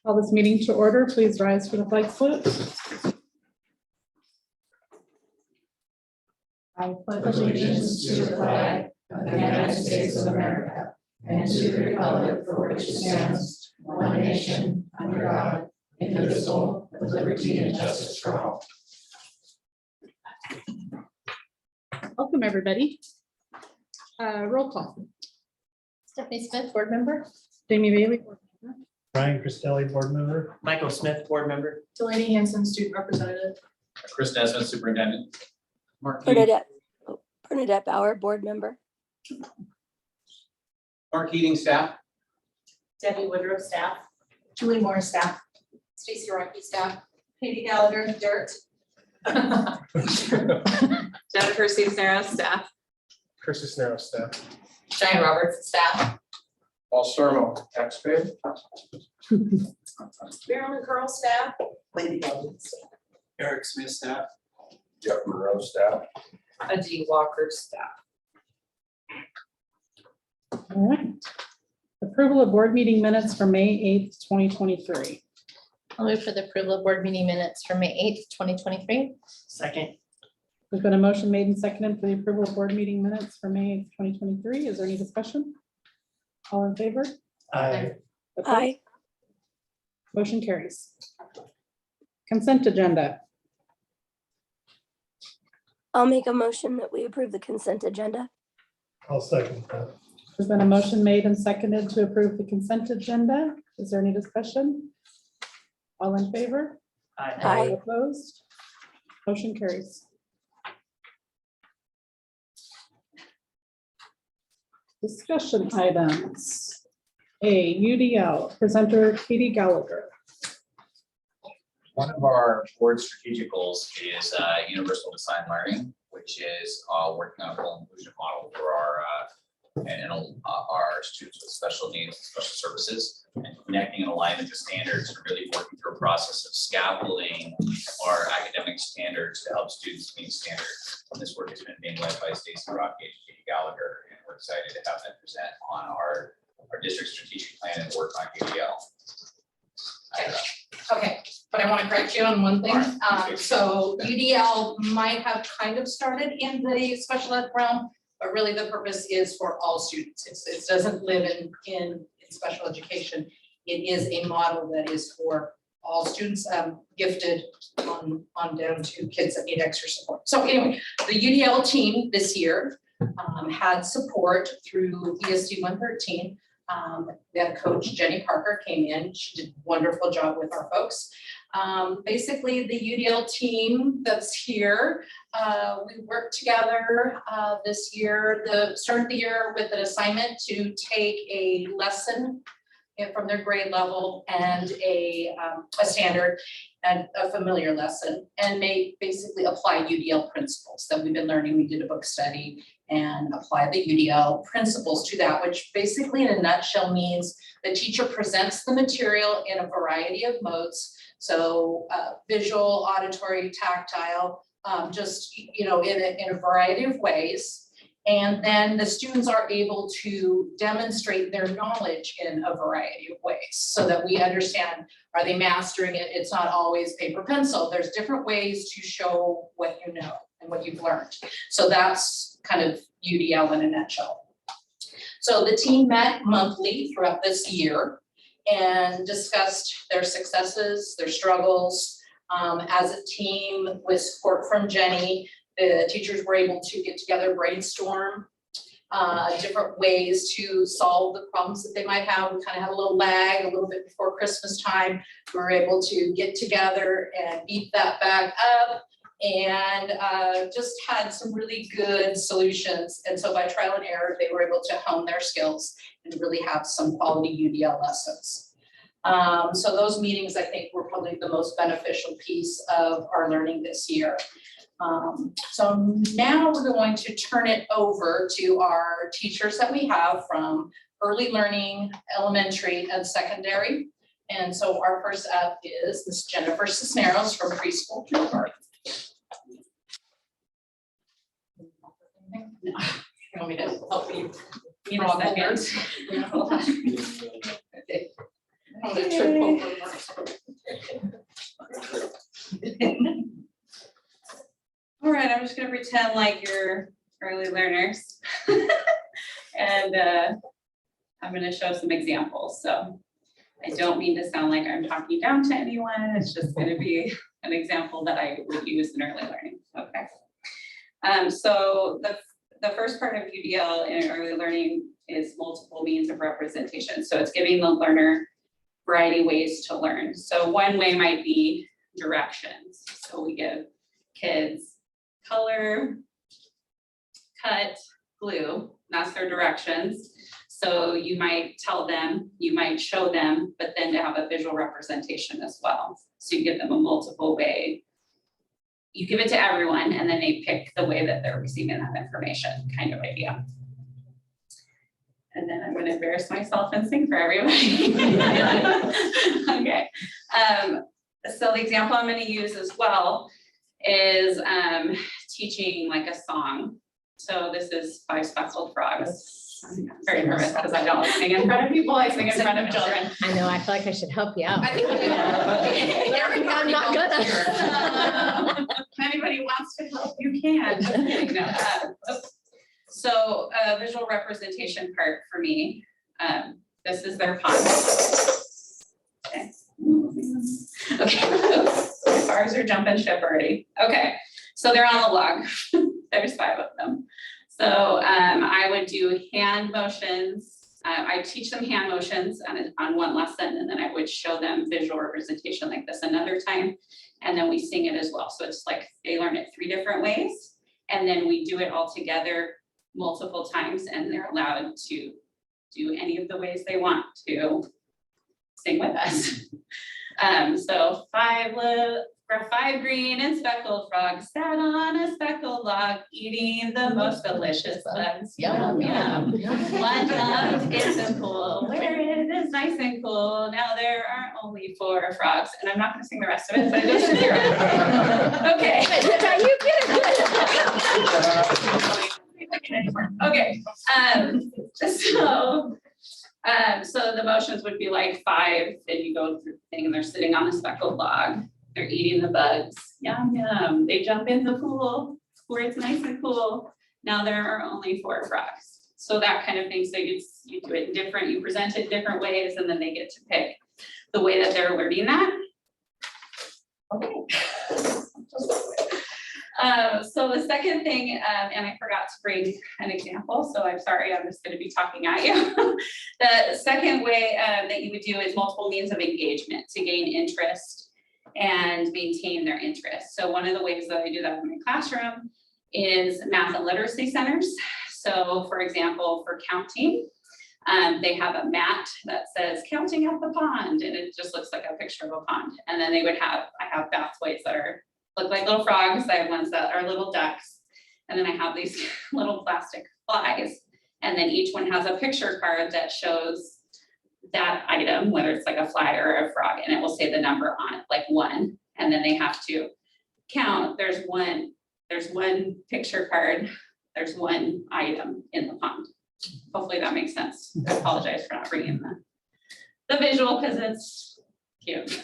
Call this meeting to order. Please rise for the flag salute. I pledge Allegiance to the flag of the United States of America and to the republic for which it stands, one nation, under God, indivisible, with liberty and justice for all. Welcome, everybody. Roll call. Stephanie Smith, board member. Jamie Bailey, board member. Brian Cristelli, board member. Michael Smith, board member. Delaney Hanson, student representative. Chris Desmond, superintendent. Mark Keating, Bernadette Bauer, board member. Staff. Debbie Woodruff, staff. Julie Moore, staff. Stacy Rocky, staff. Katie Gallagher, dirt. Jennifer Cisneros, staff. Chris Cisneros, staff. Shane Roberts, staff. Paul Stormo, taxpayer. Marilyn Curl, staff. Lady Goldman. Eric Smith, staff. Jeff Monroe, staff. Adi Walker, staff. All right. Approval of board meeting minutes for May 8th, 2023. I'll move for the approval of board meeting minutes for May 8th, 2023. Second. There's been a motion made and seconded for the approval of board meeting minutes for May 8th, 2023. Is there any discussion? All in favor? Aye. Opposed? Aye. Motion carries. Consent agenda. I'll make a motion that we approve the consent agenda. I'll second that. There's been a motion made and seconded to approve the consent agenda. Is there any discussion? All in favor? Aye. Opposed? Motion carries. Discussion items. A, UDL, presenter Katie Gallagher. One of our board strategic goals is universal design learning, which is working on a full inclusion model for our students with special needs, and special services, and connecting and aligning the standards, and really working through a process of scaffolding our academic standards to help students meet standards. And this work has been being led by Stacy Rocky and Katie Gallagher, and we're excited to have them present on our district strategic plan and work on UDL. Okay, but I want to correct you on one thing. So UDL might have kind of started in the special ed realm, but really the purpose is for all students. It doesn't live in special education. It is a model that is for all students, gifted on down to kids that need extra support. So anyway, the UDL team this year had support through ESD 113. We had coach Jenny Parker came in. She did a wonderful job with our folks. Basically, the UDL team that's here, we worked together this year, started the year with an assignment to take a lesson from their grade level and a standard and a familiar lesson, and basically apply UDL principles that we've been learning. We did a book study and apply the UDL principles to that, which basically in a nutshell means the teacher presents the material in a variety of modes. So visual, auditory, tactile, just, in a variety of ways. And then the students are able to demonstrate their knowledge in a variety of ways so that we understand, are they mastering it? It's not always paper pencil. There's different ways to show what you know and what you've learned. So that's kind of UDL in a nutshell. So the team met monthly throughout this year and discussed their successes, their struggles. As a team with support from Jenny, the teachers were able to get together, brainstorm different ways to solve the problems that they might have. We kind of had a little lag a little bit before Christmas time. We were able to get together and beat that back up and just had some really good solutions. And so by trial and error, they were able to hone their skills and really have some quality UDL lessons. So those meetings, I think, were probably the most beneficial piece of our learning this year. So now we're going to turn it over to our teachers that we have from early learning, elementary, and secondary. And so our first up is Ms. Jennifer Cisneros from Preschool Trip. No, you want me to help you? Need a second. Okay. I'm gonna trip over Mark's. All right, I'm just gonna pretend like you're early learners. And I'm gonna show some examples, so I don't mean to sound like I'm talking down to anyone, it's just gonna be an example that I would use in early learning, okay? So the first part of UDL in early learning is multiple means of representation, so it's giving the learner variety of ways to learn. So one way might be directions, so we give kids color, cut, glue, that's their directions. So you might tell them, you might show them, but then to have a visual representation as well. So you give them a multiple way. You give it to everyone and then they pick the way that they're receiving that information, kind of idea. And then I'm gonna embarrass myself and sing for everybody. Okay. So the example I'm gonna use as well is teaching like a song. So this is 5 Speckled Frogs. I'm very nervous because I don't like sing in front of people, I sing in front of children. I know, I feel like I should help you out. I think we can. I'm not gonna. If anybody wants to help, you can. Just kidding, no. So visual representation part for me, this is their pond. Okay. Okay, oops, cars are jumping ship already. Okay, so they're on the log. There's 5 of them. So I would do hand motions. I teach them hand motions on one lesson, and then I would show them visual representation like this another time. And then we sing it as well. So it's like they learn it 3 different ways. And then we do it all together multiple times, and they're allowed to do any of the ways they want to sing with us. So 5 green and speckled frogs sat on a speckled log, eating the most delicious bugs. Yum, yum. One jumped in the pool where it is nice and cool. Now there are only 4 frogs. And I'm not gonna sing the rest of it, but it is 0. Okay. Okay. So the motions would be like 5, then you go through the thing and they're sitting on a speckled log. They're eating the bugs. Yum, yum. They jump in the pool where it's nice and cool. Now there are only 4 frogs. So that kind of thing. So you do it different, you present it different ways, and then they get to pick the way that they're learning that. Okay. So the second thing, and I forgot to bring an example, so I'm sorry, I'm just gonna be talking at you. The second way that you would do is multiple means of engagement to gain interest and maintain their interest. So one of the ways that I do that in my classroom is math and literacy centers. So for example, for counting, they have a mat that says counting at the pond, and it just looks like a picture of a pond. And then they would have, I have bath toys that look like little frogs. I have ones that are little ducks. And then I have these little plastic flies. And then each one has a picture card that shows that item, whether it's like a fly or a frog, and it will say the number on it, like 1. And then they have to count, there's one picture card, there's 1 item in the pond. Hopefully that makes sense. I apologize for not bringing the visual because it's cute.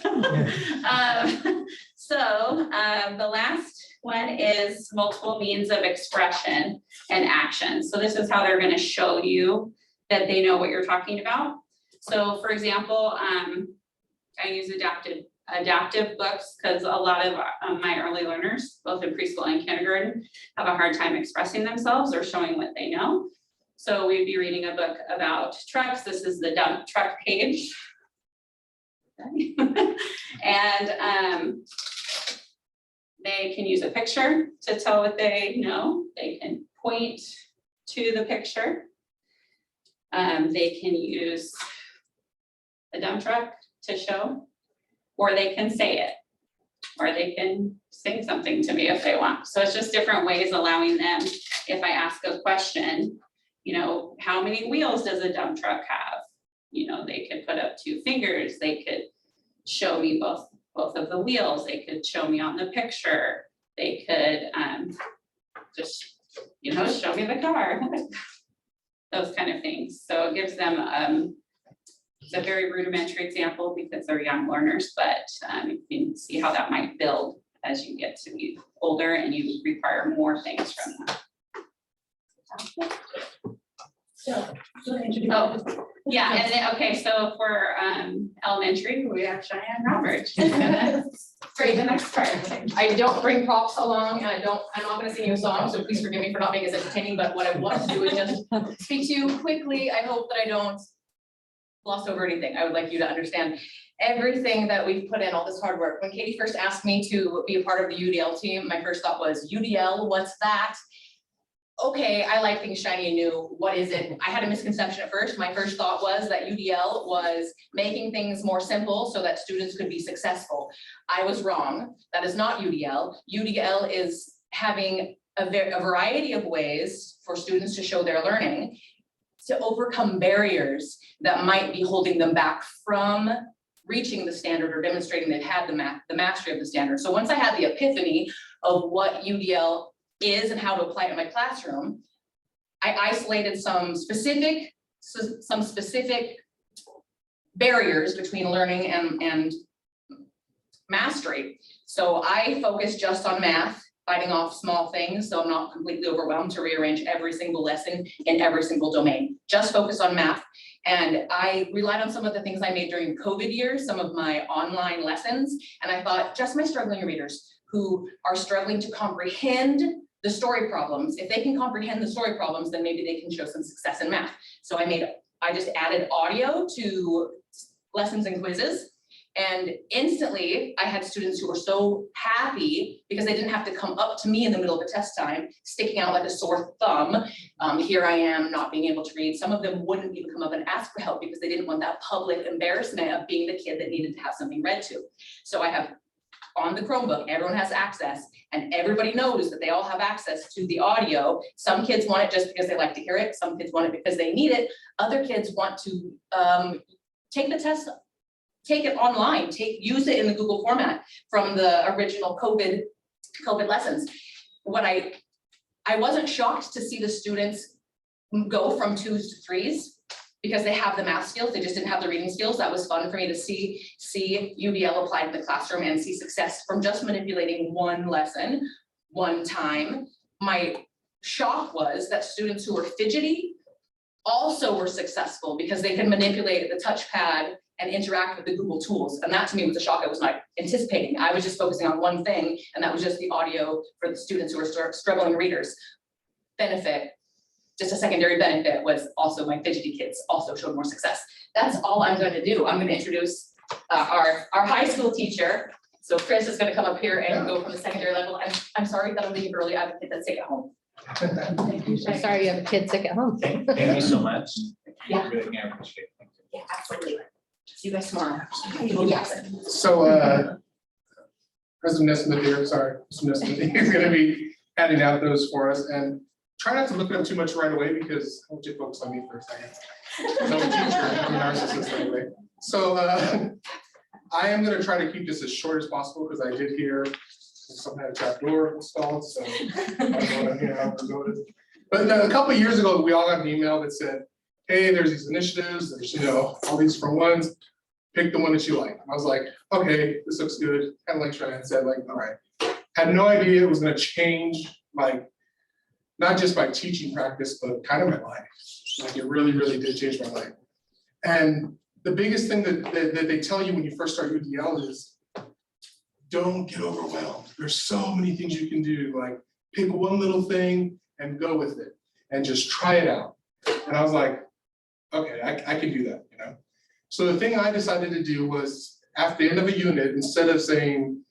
The last one is multiple means of expression and action. So this is how they're going to show you that they know what you're talking about. So for example, I use adaptive books because a lot of my early learners, both in preschool and kindergarten, have a hard time expressing themselves or showing what they know. So we'd be reading a book about trucks. This is the dump truck page. And they can use a picture to tell what they know. They can point to the picture. They can use a dump truck to show, or they can say it, or they can sing something to me if they want. So it's just different ways allowing them, if I ask a question, you know, how many wheels does a dump truck have? You know, they could put up 2 fingers, they could show me both of the wheels, they could show me on the picture, they could just, you know, show me the car. Those kind of things. So it gives them It's a very rudimentary example because they're young learners, but you can see how that might build as you get to be older and you require more things from them. Oh, yeah, and then, okay, so for elementary, we have Cheyenne Roberts. Great, the next part. I don't bring props along, and I'm not gonna sing you a song, so please forgive me for not being as entertaining, but what I want to do is just speak to you quickly. I hope that I don't gloss over anything. I would like you to understand everything that we've put in, all this hard work. When Katie first asked me to be a part of the UDL team, my first thought was, UDL, what's that? Okay, I like things shiny and new. What is it? I had a misconception at first. My first thought was that UDL was making things more simple so that students could be successful. I was wrong. That is not UDL. UDL is having a variety of ways for students to show their learning, to overcome barriers that might be holding them back from reaching the standard or demonstrating they've had the mastery of the standard. So once I had the epiphany of what UDL is and how to apply it in my classroom, I isolated some specific barriers between learning and mastery. So I focus just on math, biting off small things, so I'm not completely overwhelmed to rearrange every single lesson in every single domain. Just focus on math. And I relied on some of the things I made during COVID years, some of my online lessons, and I thought just my struggling readers who are struggling to comprehend the story problems. If they can comprehend the story problems, then maybe they can show some success in math. So I just added audio to lessons and quizzes. And instantly I had students who were so happy because they didn't have to come up to me in the middle of the test time, sticking out like a sore thumb. Here I am not being able to read. Some of them wouldn't even come up and ask for help because they didn't want that public embarrassment of being the kid that needed to have something read to. So I have on the Chromebook, everyone has access and everybody knows that they all have access to the audio. Some kids want it just because they like to hear it. Some kids want it because they need it. Other kids want to take the test, take it online, use it in the Google format from the original COVID lessons. What I wasn't shocked to see the students go from 2s to 3s because they have the math skills, they just didn't have the reading skills. That was fun for me to see UDL applied in the classroom and see success from just manipulating one lesson, one time. My shock was that students who were fidgety also were successful because they could manipulate the touchpad and interact with the Google tools. And that to me was a shock I was not anticipating. I was just focusing on one thing, and that was just the audio for the students who are struggling readers. Benefit, just a secondary benefit was also my fidgety kids also showed more success. That's all I'm going to do. I'm going to introduce our high school teacher. So Chris is going to come up here and go from the secondary level. I'm sorry that I'm leaving early. I have a kid that's sick at home. I'm sorry you have a kid sick at home. Thank you so much. Yeah. Really appreciate it. Yeah, absolutely. See you guys tomorrow. So, President Nesmith here, sorry, Mr. Nesmith is gonna be handing out those for us, and try not to look at them too much right away because I want you to focus on me for a second. I'm a teacher, I'm a narcissist anyway. So, I am gonna try to keep this as short as possible because I did hear some had a trap door installed, so I don't know how to go to. But a couple of years ago, we all got an email that said, hey, there's these initiatives, there's, all these different ones, pick the one that you like. I was like, okay, this looks good. Kind of like Cheyenne said, like, all right. Had no idea it was gonna change, like, not just my teaching practice, but kind of my life. Like, it really, really did change my life. And the biggest thing that they tell you when you first start UDL is, don't get overwhelmed. There's so many things you can do, like pick one little thing and go with it and just try it out. And I was like, okay, I can do that, So the thing I decided to do was at the end of a unit, instead of saying,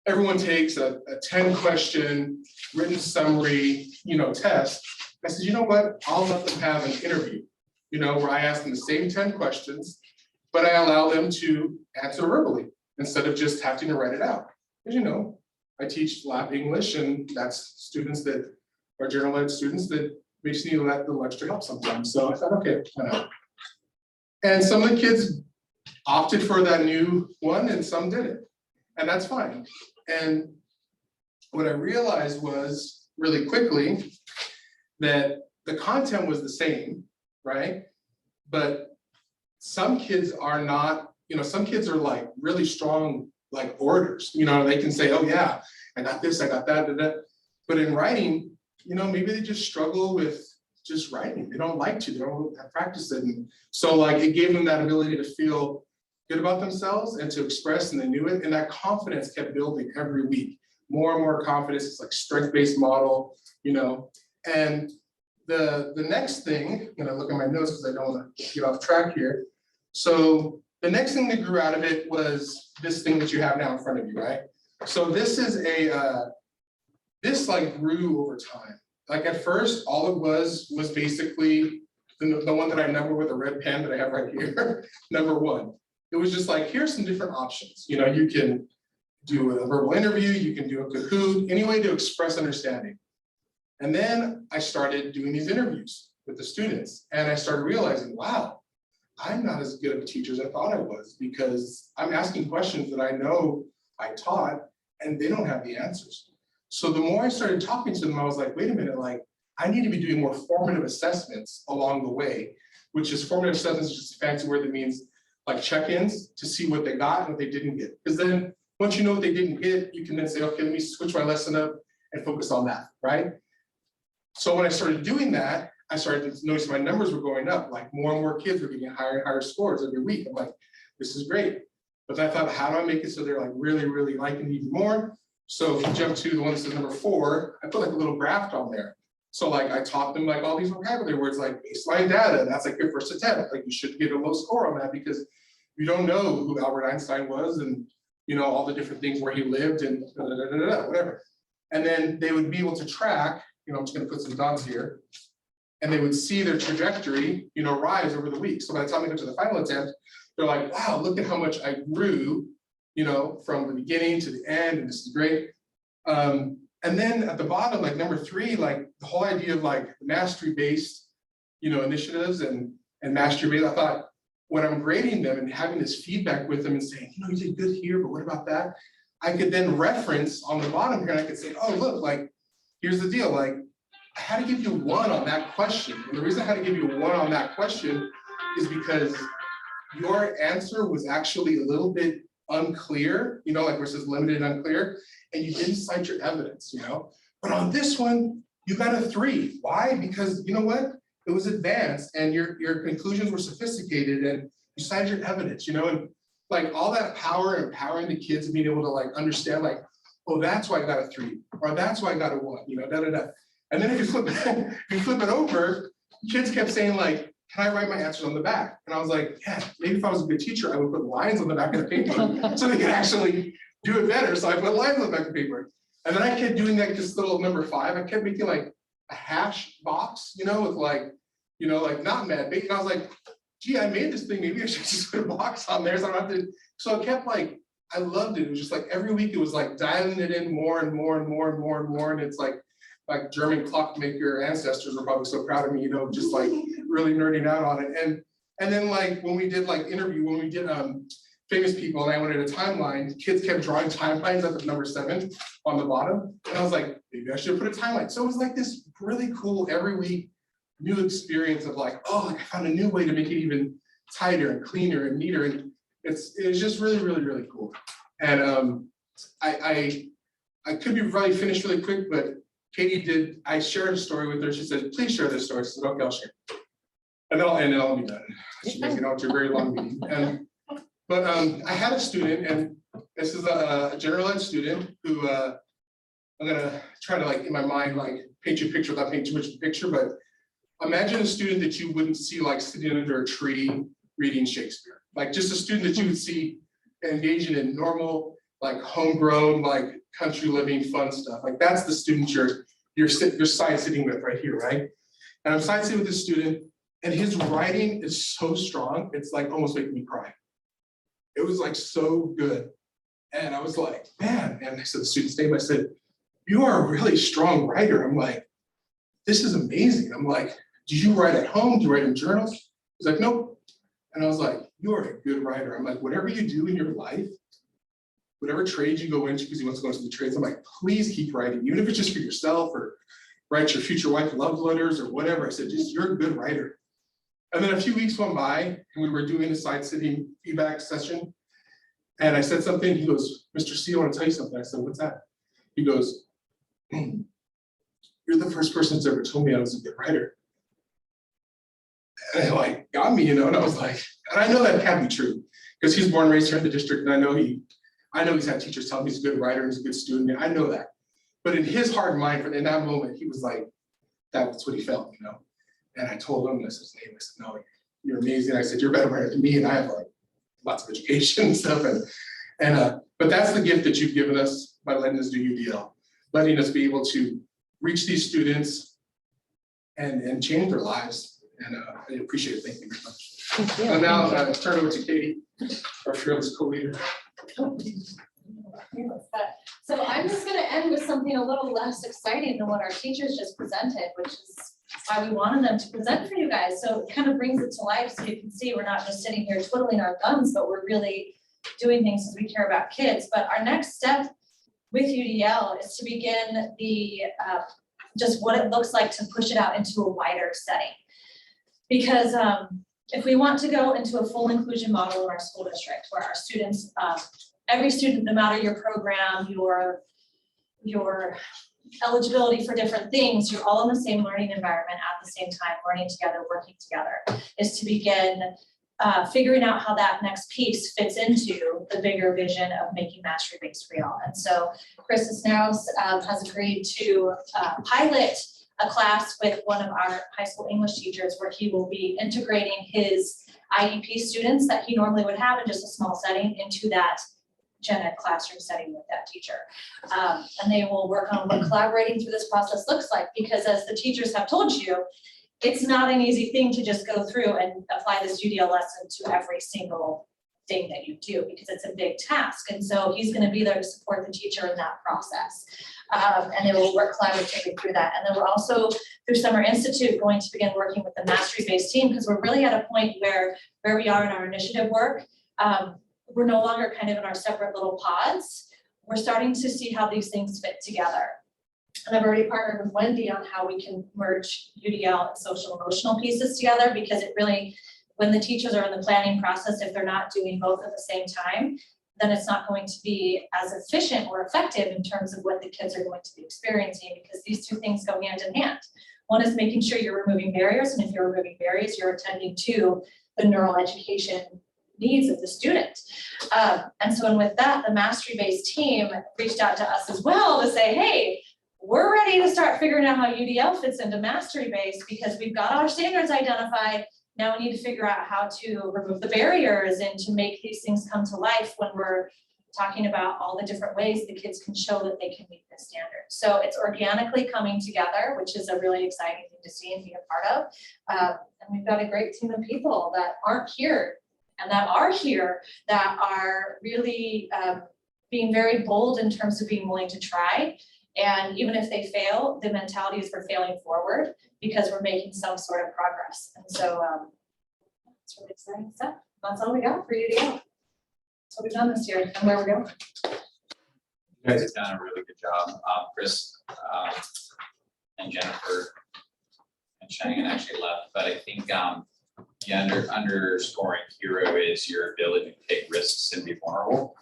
everyone takes a 10-question written summary, test, I said, you know what, I'll let them have an interview, where I ask them the same 10 questions, but I allow them to answer verbally instead of just having to write it out. Because, I teach lab English, and that's students that are general ed students that we just need a little extra help sometimes. So I thought, okay, why not? And some of the kids opted for that new one and some didn't. And that's fine. And what I realized was really quickly that the content was the same, right? But some kids are not, some kids are like really strong, like orators, they can say, oh yeah, I got this, I got that, that. But in writing, maybe they just struggle with just writing. They don't like to, they don't have practice it. And so like it gave them that ability to feel good about themselves and to express, and they knew it. And that confidence kept building every week. More and more confidence. It's like strength-based model, And the next thing, I'm gonna look at my notes because I don't want to get off track here. So the next thing that grew out of it was this thing that you have now in front of you, right? So this is this like grew over time. Like at first, all it was basically the one that I number with a red pen that I have right here, number 1. It was just like, here's some different options. You can do a verbal interview, you can do a Kahoot, any way to express understanding. And then I started doing these interviews with the students, and I started realizing, wow, I'm not as good of a teacher as I thought I was, because I'm asking questions that I know I taught, and they don't have the answers. So the more I started talking to them, I was like, wait a minute, like, I need to be doing more formative assessments along the way, which is formative assessments is just a fancy word that means like check-ins to see what they got and what they didn't get. Because then once you know what they didn't get, you can then say, okay, let me switch my lesson up and focus on that, right? So when I started doing that, I started to notice my numbers were going up, like more and more kids were getting higher and higher scores every week. I'm like, this is great. But I thought, how do I make it so they're like really, really liking it even more? So if you jump to the one that says number 4, I put like a little graph on there. So like I taught them like all these vocabulary words like baseline data, that's like your first attempt. Like you should get a low score on that because you don't know who Albert Einstein was and all the different things where he lived and whatever. And then they would be able to track, I'm just gonna put some dots here, and they would see their trajectory, rise over the week. So by the time they go to the final attempt, they're like, wow, look at how much I grew, from the beginning to the end, and this is great. And then at the bottom, like number 3, like the whole idea of like mastery-based, initiatives and mastery-based, I thought when I'm grading them and having this feedback with them and saying, you did good here, but what about that? I could then reference on the bottom here, and I could say, oh, look, like, here's the deal. Like, I had to give you 1 on that question. And the reason I had to give you 1 on that question is because your answer was actually a little bit unclear, like where it says limited and unclear, and you didn't cite your evidence, But on this one, you got a 3. Why? Because you know what? It was advanced and your conclusions were sophisticated and you cited your evidence, and like all that power, empowering the kids and being able to like understand like, oh, that's why I got a 3, or that's why I got a 1, And then if you flip it over, kids kept saying like, can I write my answers on the back? And I was like, yeah, maybe if I was a good teacher, I would put lines on the back of the paper so they could actually do it better. So I put lines on the back of the paper. And then I kept doing like this little number 5. I kept making like a hash box, with like, like not mad bacon. I was like, gee, I made this thing. Maybe I should just put a box on there so I don't have to. So I kept like, I loved it. It was just like every week it was like dialing it in more and more and more and more and more. And it's like German clockmaker ancestors were probably so proud of me, just like really nerding out on it. And then like when we did like when we did famous people and I wanted a timeline, kids kept drawing timelines up at number 7 on the bottom. And I was like, maybe I should put a timeline. So it was like this really cool every week new experience of like, oh, like I found a new way to make it even tighter and cleaner and neater. And it's just really, really, really cool. And I could be really finished really quick, but Katie I shared a story with her. She said, please share this story. I said, okay, I'll share. And then I'll be done. She makes it out to a very long meeting. But I had a student, and this is a general ed student who I'm gonna try to like in my mind like paint you a picture without painting too much of a picture, but imagine a student that you wouldn't see like sitting under a tree reading Shakespeare. Like just a student that you would see engaging in normal, like homegrown, like country living fun stuff. Like that's the student you're sitting with right here, right? And I'm sitting with this student, and his writing is so strong, it's like almost making me cry. It was like so good. And I was like, man, and I said the student's name, I said, you are a really strong writer. I'm like, this is amazing. I'm like, do you write at home? Do you write in journals? He's like, nope. And I was like, you are a good writer. I'm like, whatever you do in your life, whatever trade you go into, because he wants to go into the trades, I'm like, please keep writing, even if it's just for yourself or write your future wife love letters or whatever. I said, just you're a good writer. And then a few weeks went by and we were doing a side city feedback session. And I said something, he goes, Mr. C, I want to tell you something. I said, what's that? He goes, you're the first person that's ever told me I was a good writer. And it like got me, and I was like, and I know that can't be true because he's born and raised here in the district, and I know he's had teachers tell him he's a good writer, he's a good student, and I know that. But in his heart and mind, in that moment, he was like, that's what he felt, And I told him, this is his name. I said, no, you're amazing. I said, you're a better writer than me, and I have like lots of education and stuff. But that's the gift that you've given us by letting us do UDL, letting us be able to reach these students and change their lives. And I appreciate it. Thank you very much. Thank you. And now turn over to Katie, our fearless co-leader. So I'm just gonna end with something a little less exciting than what our teachers just presented, which is why we wanted them to present for you guys. So it kind of brings it to life so you can see we're not just sitting here twiddling our thumbs, but we're really doing things as we care about kids. But our next step with UDL is to begin the just what it looks like to push it out into a wider setting. Because if we want to go into a full inclusion model in our school district where our students, every student, no matter your program, your eligibility for different things, you're all in the same learning environment at the same time, learning together, working together, is to begin figuring out how that next piece fits into the bigger vision of making mastery-based real. And so Chris Cisneros has agreed to pilot a class with one of our high school English teachers where he will be integrating his IEP students that he normally would have in just a small setting into that gen ed classroom setting with that teacher. And they will work on what collaborating through this process looks like, because as the teachers have told you, it's not an easy thing to just go through and apply this UDL lesson to every single thing that you do, because it's a big task. And so he's going to be there to support the teacher in that process. And they will work collaboratively through that. And then we're also, through Summer Institute, going to begin working with the mastery-based team, because we're really at a point where we are in our initiative work, we're no longer kind of in our separate little pods. We're starting to see how these things fit together. And I've already partnered with Wendy on how we can merge UDL and social emotional pieces together, because it really, when the teachers are in the planning process, if they're not doing both at the same time, then it's not going to be as efficient or effective in terms of what the kids are going to be experiencing, because these two things go hand in hand. One is making sure you're removing barriers, and if you're removing barriers, you're attending to the neural education needs of the student. And so, and with that, the mastery-based team reached out to us as well to say, hey, we're ready to start figuring out how UDL fits into mastery-based, because we've got our standards identified. Now we need to figure out how to remove the barriers and to make these things come to life when we're talking about all the different ways the kids can show that they can meet the standard. So it's organically coming together, which is a really exciting thing to see and be a part of. And we've got a great team of people that aren't here and that are here, that are really being very bold in terms of being willing to try. And even if they fail, the mentality is for failing forward, because we're making some sort of progress. And so it's really exciting stuff. That's all we got for UDL. That's what we've done this year and where we're going. You guys have done a really good job. Chris and Jennifer and Shannon actually left, but I think the underscoring hero is your ability to take risks and be vulnerable,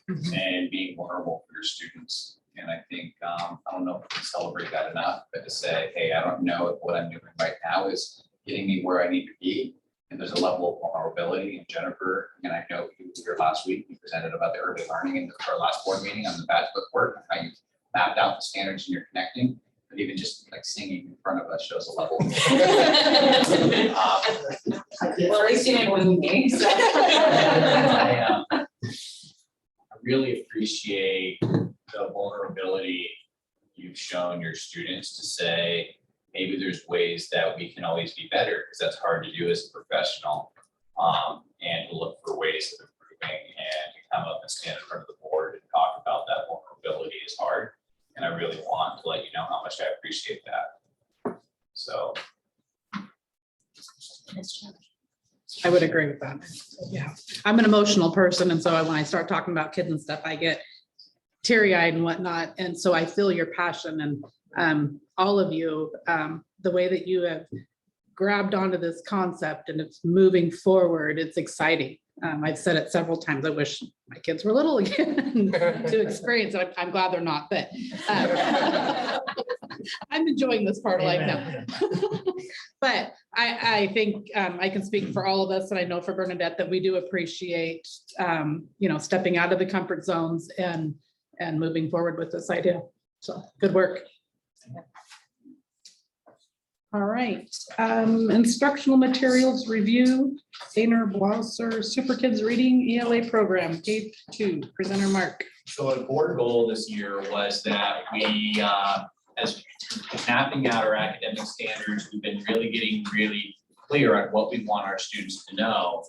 and being vulnerable for your students. And I think, I don't know if we can celebrate that enough, but to say, hey, I don't know if what I'm doing right now is getting me where I need to be. And there's a level of vulnerability. And Jennifer, and I know you were here last week, you presented about the early learning in our last board meeting on the batch book work, and how you mapped out the standards and you're connecting. But even just like singing in front of us shows a level. Well, at least you didn't win me. So. I really appreciate the vulnerability you've shown your students to say, maybe there's ways that we can always be better, because that's hard to do as a professional, and to look for ways of improving, and to come up and stand in front of the board and talk about that vulnerability is hard. And I really want to let you know how much I appreciate that. So. I would agree with that. Yeah, I'm an emotional person, and so when I start talking about kids and stuff, I get teary-eyed and whatnot. And so I feel your passion, and all of you, the way that you have grabbed onto this concept and it's moving forward. It's exciting. I've said it several times. I wish my kids were little again to experience it. I'm glad they're not, but I'm enjoying this part of life now. Amen. But I think I can speak for all of us, and I know for Bernadette that we do appreciate, stepping out of the comfort zones and moving forward with this idea. So good work. All right, instructional materials review, Zainer Blauser, Super Kids Reading ELA Program, K2, presenter Mark. So a board goal this year was that we, as mapping out our academic standards, we've been really clear on what we want our students to know.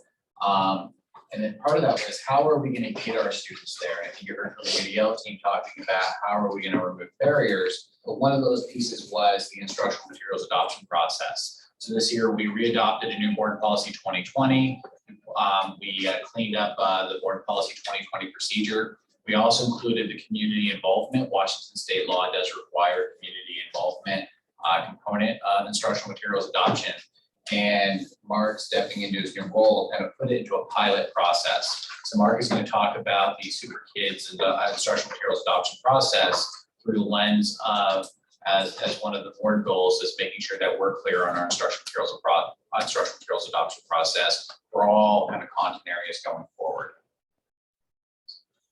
And then part of that was, how are we going to get our students there? I think you heard from the UDL team talking about how are we going to remove barriers. But one of those pieces was the instructional materials adoption process. So this year we readopted a new board policy 2020. We cleaned up the board policy 2020 procedure. We also included the community involvement. Washington state law does require community involvement component of instructional materials adoption. And Mark, stepping into his new role, kind of put it into a pilot process. So Mark is going to talk about the Super Kids and the instructional materials adoption process through the lens of, as one of the board goals, is making sure that we're clear on our instructional materials adoption process for all kind of content areas going forward.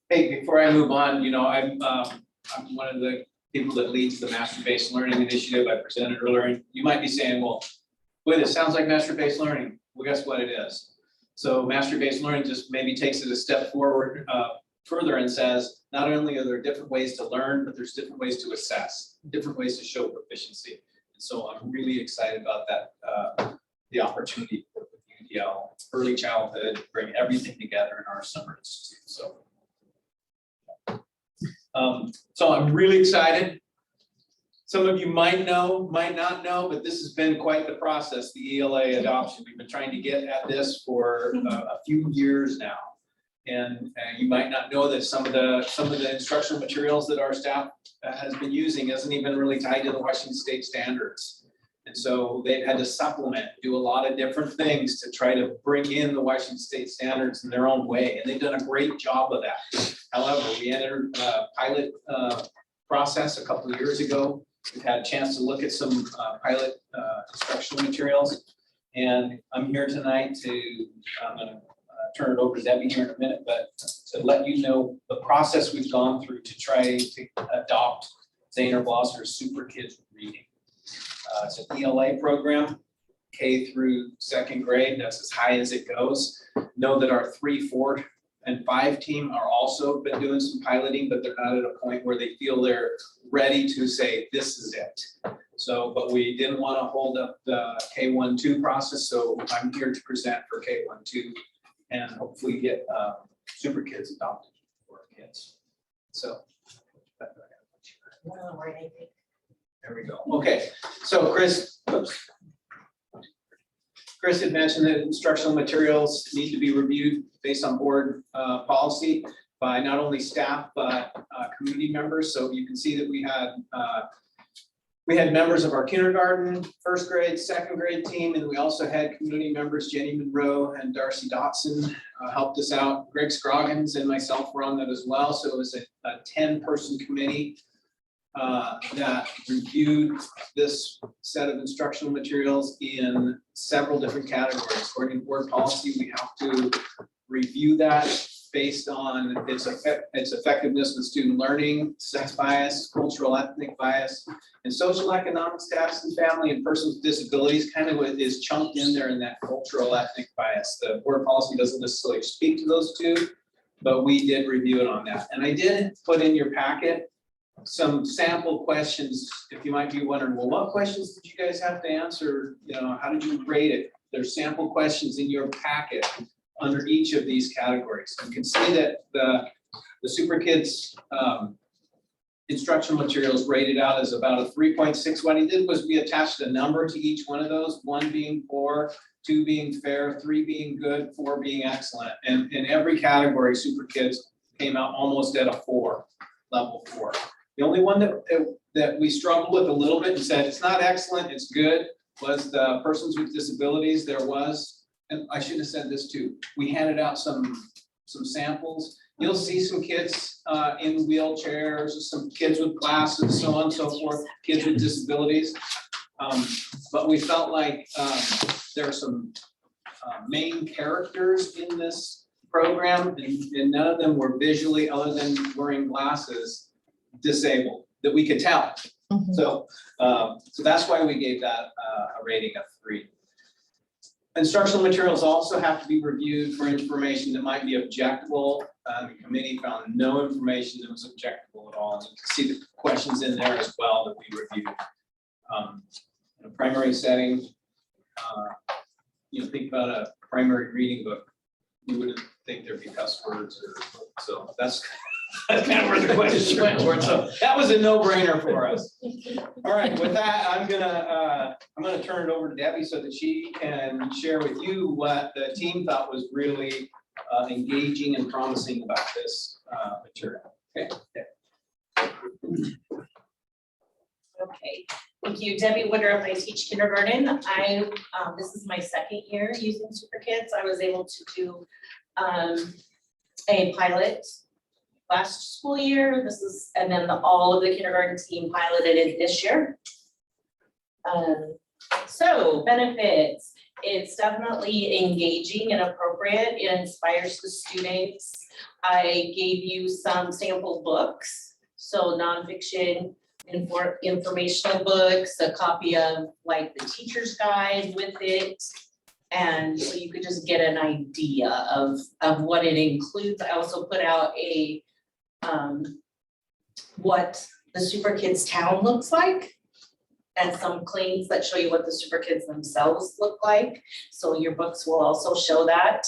Hey, before I move on, I'm one of the people that leads the MasterBased Learning initiative I presented earlier. And you might be saying, well, wait, it sounds like MasterBased Learning. Well, guess what it is? So MasterBased Learning just maybe takes it a step forward further and says, not only are there different ways to learn, but there's different ways to assess, different ways to show proficiency. And so I'm really excited about that, the opportunity with UDL, early childhood, bring everything together in our summer institute. So I'm really excited. Some of you might know, might not know, but this has been quite the process, the ELA adoption. We've been trying to get at this for a few years now. And you might not know that some of the instructional materials that our staff has been using isn't even really tied to the Washington state standards. And so they've had to supplement, do a lot of different things to try to bring in the Washington state standards in their own way. And they've done a great job of that. However, we entered a pilot process a couple of years ago. We've had a chance to look at some pilot instructional materials. And I'm here tonight I'm gonna turn it over to Debbie here in a minute, but to let you know the process we've gone through to try to adopt Zainer Blauser's Super Kids Reading. It's an ELA program, K through second grade. That's as high as it goes. Know that our 3, 4, and 5 team are also been doing some piloting, but they're not at a point where they feel they're ready to say, this is it. So, but we didn't want to hold up the K1-2 process. So I'm here to present for K1-2 and hopefully get Super Kids adopted for our kids. So. There we go. Okay, so Chris had mentioned that instructional materials need to be reviewed based on board policy by not only staff, but community members. So you can see that we had members of our kindergarten, first grade, second grade team, and we also had community members, Jenny Monroe and Darcy Dotson helped us out. Greg Scroggins and myself were on that as well. So it was a 10-person committee that reviewed this set of instructional materials in several different categories. According to board policy, we have to review that based on its effectiveness with student learning, sex bias, cultural ethnic bias, and social economic status and family and persons with disabilities kind of is chunked in there in that cultural ethnic bias. The board policy doesn't necessarily speak to those two, but we did review it on that. And I did put in your packet some sample questions, if you might be wondering, well, what questions did you guys have to answer? How did you rate it? There's sample questions in your packet under each of these categories. You can see that the Super Kids instructional materials rated out as about a 3.6. What I did was we attached a number to each one of those, 1 being poor, 2 being fair, 3 being good, 4 being excellent. And in every category, Super Kids came out almost at a 4, level 4. The only one that we struggled with a little bit and said, it's not excellent, it's good, was the persons with disabilities. There was, and I should have said this too, we handed out some samples. You'll see some kids in wheelchairs, some kids with glasses, so on and so forth, kids with disabilities. But we felt like there are some main characters in this program, and none of them were visually, other than wearing glasses, disabled, that we could tell. So that's why we gave that a rating of 3. Instructional materials also have to be reviewed for information that might be objectable. The committee found no information that was objectable at all. And you can see the questions in there as well that we reviewed. In a primary setting, think about a primary reading book. You wouldn't think there'd be cuss words, so that's kind of where the question went toward. So that was a no-brainer for us. All right, with that, I'm gonna turn it over to Debbie so that she can share with you what the team thought was really engaging and promising about this material. Okay. Okay, thank you. Debbie Woodruff, I teach kindergarten. This is my second year using Super Kids. I was able to do a pilot last school year. And then all of the kindergarten team piloted it this year. So benefits, it's definitely engaging and appropriate. It inspires the students. I gave you some sample books, so nonfiction, informational books, a copy of like the teacher's guide with it. And so you could just get an idea of what it includes. I also put out a what the Super Kids town looks like, and some claims that show you what the Super Kids themselves look like. So your books will also show that.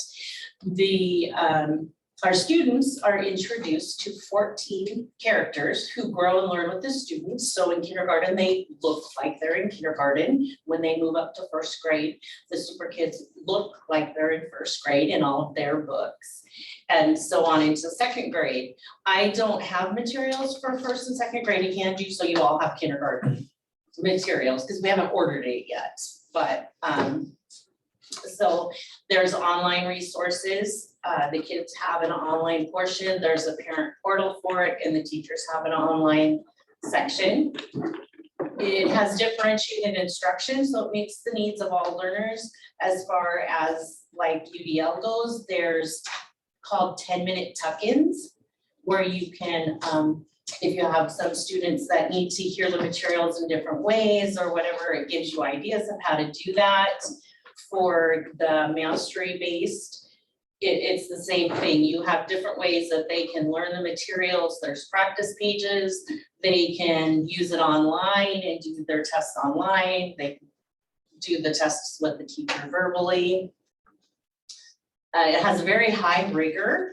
Our students are introduced to 14 characters who grow and learn with the students. So in kindergarten, they look like they're in kindergarten. When they move up to first grade, the Super Kids look like they're in first grade in all of their books. And so on into second grade. I don't have materials for first and second grade to hand you, so you all have kindergarten materials because we haven't ordered it yet. But so there's online resources. The kids have an online portion. There's a parent portal for it, and the teachers have an online section. It has differentiated instruction, so it meets the needs of all learners. As far as like UDL goes, there's called 10-minute tuck-ins, where you can, if you have some students that need to hear the materials in different ways or whatever, it gives you ideas of how to do that. For the mastery-based, it's the same thing. You have different ways that they can learn the materials. There's practice pages. They can use it online and do their tests online. They can do the tests with the teacher verbally. It has a very high rigor.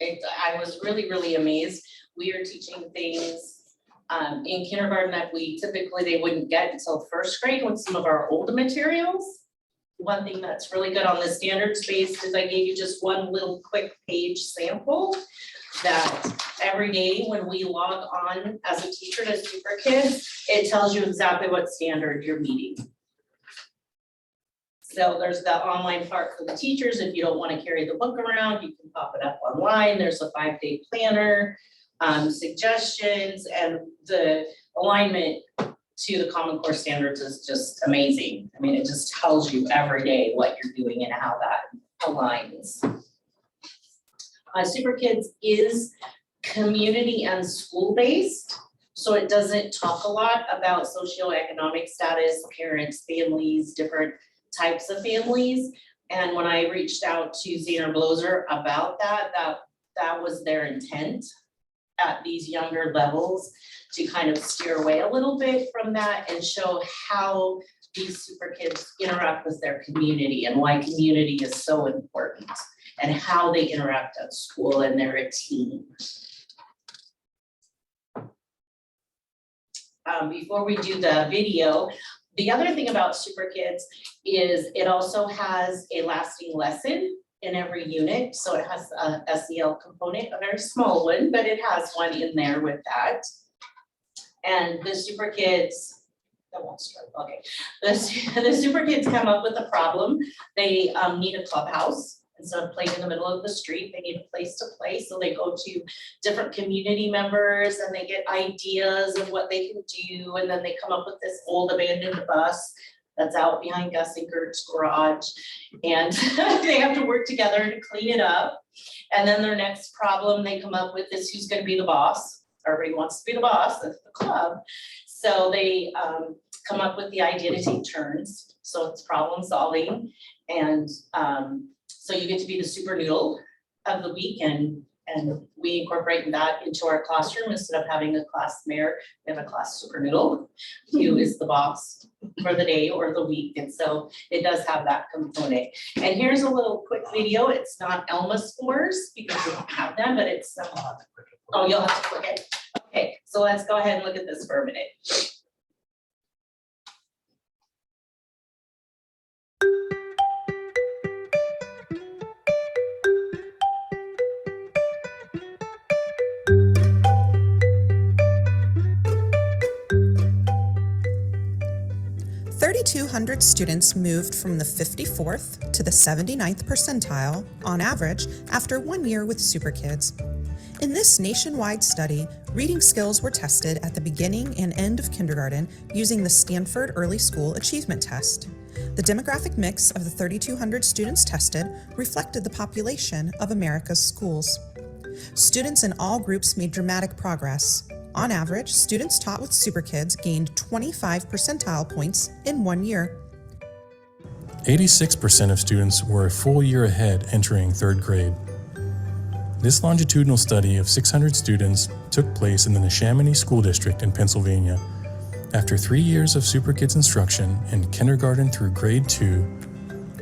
I was really, really amazed. We are teaching things in kindergarten that they wouldn't get until first grade with some of our old materials. One thing that's really good on the standards-based is I gave you just one little quick page sample that every day when we log on as a teacher to Super Kids, it tells you exactly what standard you're meeting. So there's the online part for the teachers. If you don't want to carry the book around, you can pop it up online. There's a 5-day planner, suggestions, and the alignment to the Common Core standards is just amazing. I mean, it just tells you every day what you're doing and how that aligns. Super Kids is community and school-based, so it doesn't talk a lot about socioeconomic status, parents, families, different types of families. And when I reached out to Zaner Bloser about that was their intent at these younger levels, to kind of steer away a little bit from that and show how these Super Kids interact with their community and why community is so important and how they interact at school and they're a team. Before we do the video, the other thing about Super Kids is it also has a lasting lesson in every unit. So it has a SEL component, a very small one, but it has one in there with that. And the Super Kids that won't start, okay. The super kids come up with a problem. They need a clubhouse. Instead of playing in the middle of the street, they need a place to play. So they go to different community members and they get ideas of what they can do. And then they come up with this old abandoned bus that's out behind Gus and Gert's garage. And they have to work together to clean it up. And then their next problem they come up with is who's gonna be the boss. Everybody wants to be the boss of the club. So they come up with the idea to take turns. So it's problem solving. And so you get to be the super noodle of the week, and we incorporate that into our classroom. Instead of having a class mayor, we have a class super noodle who is the boss for the day or the week. And so it does have that component. And here's a little quick video. It's not Elma scores because we don't have them, but it's, oh, you'll have to click it. Okay, so let's go ahead and look at this for a minute. 3,200 students moved from the 54th to the 79th percentile on average after 1 year with Super Kids. In this nationwide study, reading skills were tested at the beginning and end of kindergarten using the Stanford Early School Achievement Test. The demographic mix of the 3,200 students tested reflected the population of America's schools. Students in all groups made dramatic progress. On average, students taught with Super Kids gained 25 percentile points in 1 year. 86% of students were a full year ahead entering 3rd grade. This longitudinal study of 600 students took place in the Neshaminy School District in Pennsylvania. After 3 years of Super Kids instruction in kindergarten through grade 2,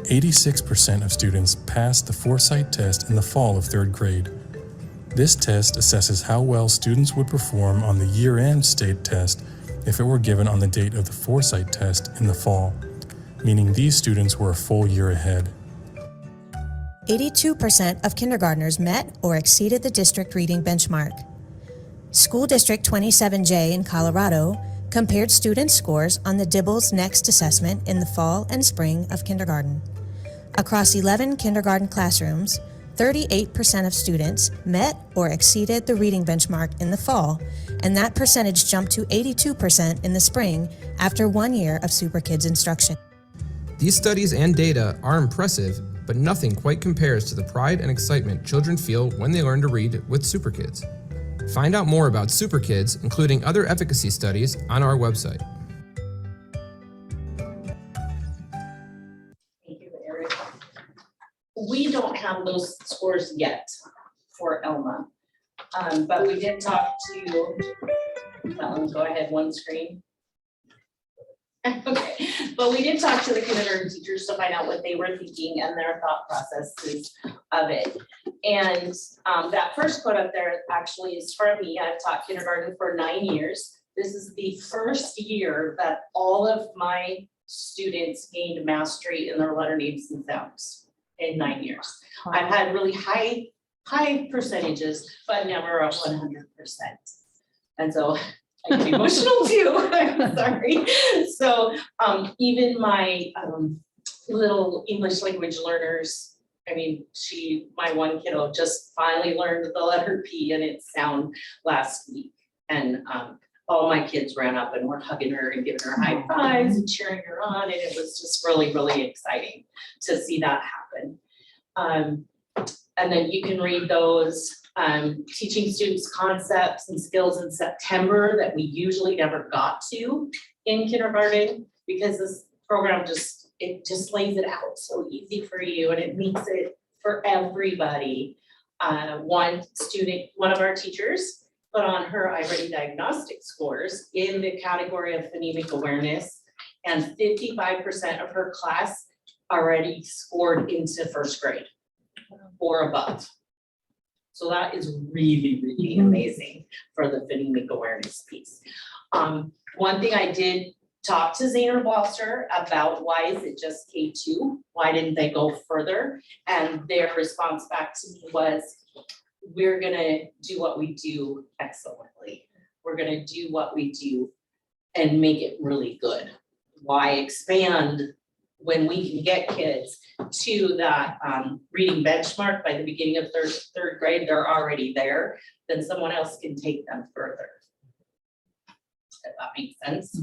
86% of students passed the Foresight test in the fall of 3rd grade. This test assesses how well students would perform on the year-end state test if it were given on the date of the Foresight test in the fall, meaning these students were a full year ahead. 82% of kindergartners met or exceeded the district reading benchmark. School District 27J in Colorado compared student scores on the Dibbles Next assessment in the fall and spring of kindergarten. Across 11 kindergarten classrooms, 38% of students met or exceeded the reading benchmark in the fall, and that percentage jumped to 82% in the spring after 1 year of Super Kids instruction. These studies and data are impressive, but nothing quite compares to the pride and excitement children feel when they learn to read with Super Kids. Find out more about Super Kids, including other efficacy studies, on our website. Thank you, Eric. We don't have those scores yet for Elma, but we did talk to, go ahead, one screen. Okay, but we did talk to the kindergarten teachers to find out what they were thinking and their thought processes of it. And that first quote up there actually is from me. I've taught kindergarten for 9 years. This is the first year that all of my students gained mastery in their letter names and sounds in 9 years. I've had really high percentages, but never a 100%. And so I get emotional too, I'm sorry. So even my little English language learners, I mean, my one kiddo just finally learned the letter P and its sound last week. And all my kids ran up and were hugging her and giving her high fives and cheering her on. And it was just really, really exciting to see that happen. And then you can read those teaching students concepts and skills in September that we usually never got to in kindergarten, because this program just lays it out so easy for you, and it makes it for everybody. One of our teachers put on her iReady diagnostic scores in the category of phonemic awareness, and 55% of her class already scored into 1st grade or above. So that is really, really amazing for the phonemic awareness piece. One thing I did talk to Zaner Walser about, why is it just K2? Why didn't they go further? And their response back to me was, we're gonna do what we do excellently. We're gonna do what we do and make it really good. Why expand when we can get kids to that reading benchmark by the beginning of third grade, they're already there, then someone else can take them further. If that makes sense.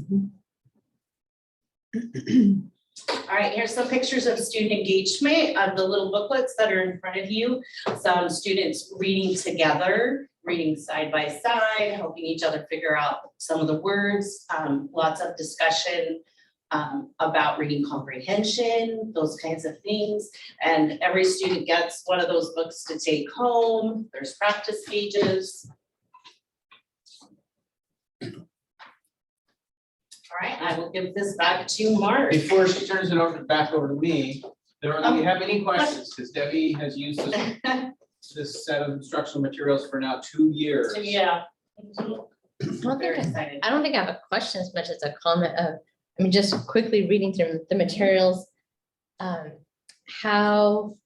All right, here's some pictures of student engagement of the little booklets that are in front of you. Some students reading together, reading side by side, helping each other figure out some of the words, lots of discussion about reading comprehension, those kinds of things. And every student gets one of those books to take home. There's practice pages. All right, I will give this back to Mark. Before she turns it back over to me, do you have any questions? Because Debbie has used this set of instructional materials for now 2 years. Yeah. Very excited. I don't think I have a question as much as a comment of, I mean, just quickly reading through the materials. How,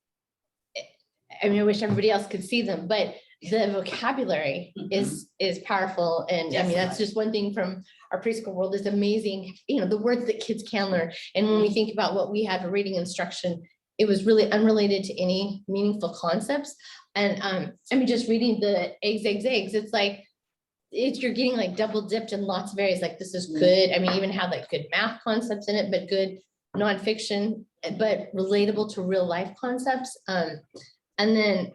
I mean, I wish everybody else could see them, but the vocabulary is powerful. And I mean, that's just one thing from our preschool world is amazing, you know, the words that kids can learn. And when we think about what we had for reading instruction, it was really unrelated to any meaningful concepts. And I mean, just reading the eggs, it's like, you're getting like double dipped in lots of areas. Like this is good. I mean, even had like good math concepts in it, but good nonfiction, but relatable to real life concepts. And then,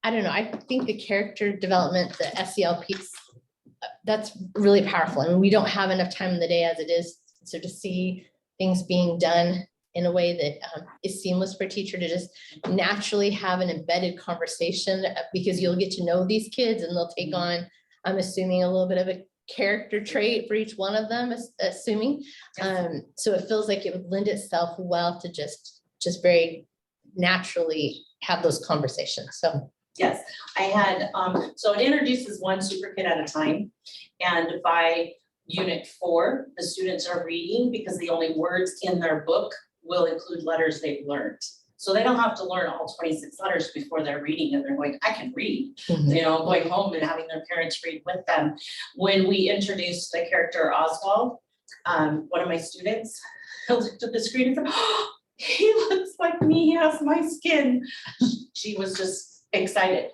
I don't know, I think the character development, the SEL piece, that's really powerful. I mean, we don't have enough time in the day as it is. So to see things being done in a way that is seamless for a teacher to just naturally have an embedded conversation, because you'll get to know these kids and they'll take on, I'm assuming, a little bit of a character trait for each one of them, assuming. So it feels like it would lend itself well to just very naturally have those conversations. So yes, I had, so it introduces one super kid at a time. And by unit 4, the students are reading because the only words in their book will include letters they've learned. So they don't have to learn all 26 letters before they're reading and they're going, I can read, you know, going home and having their parents read with them. When we introduced the character Oswald, one of my students looked at the screen and said, oh, he looks like me, he has my skin. She was just excited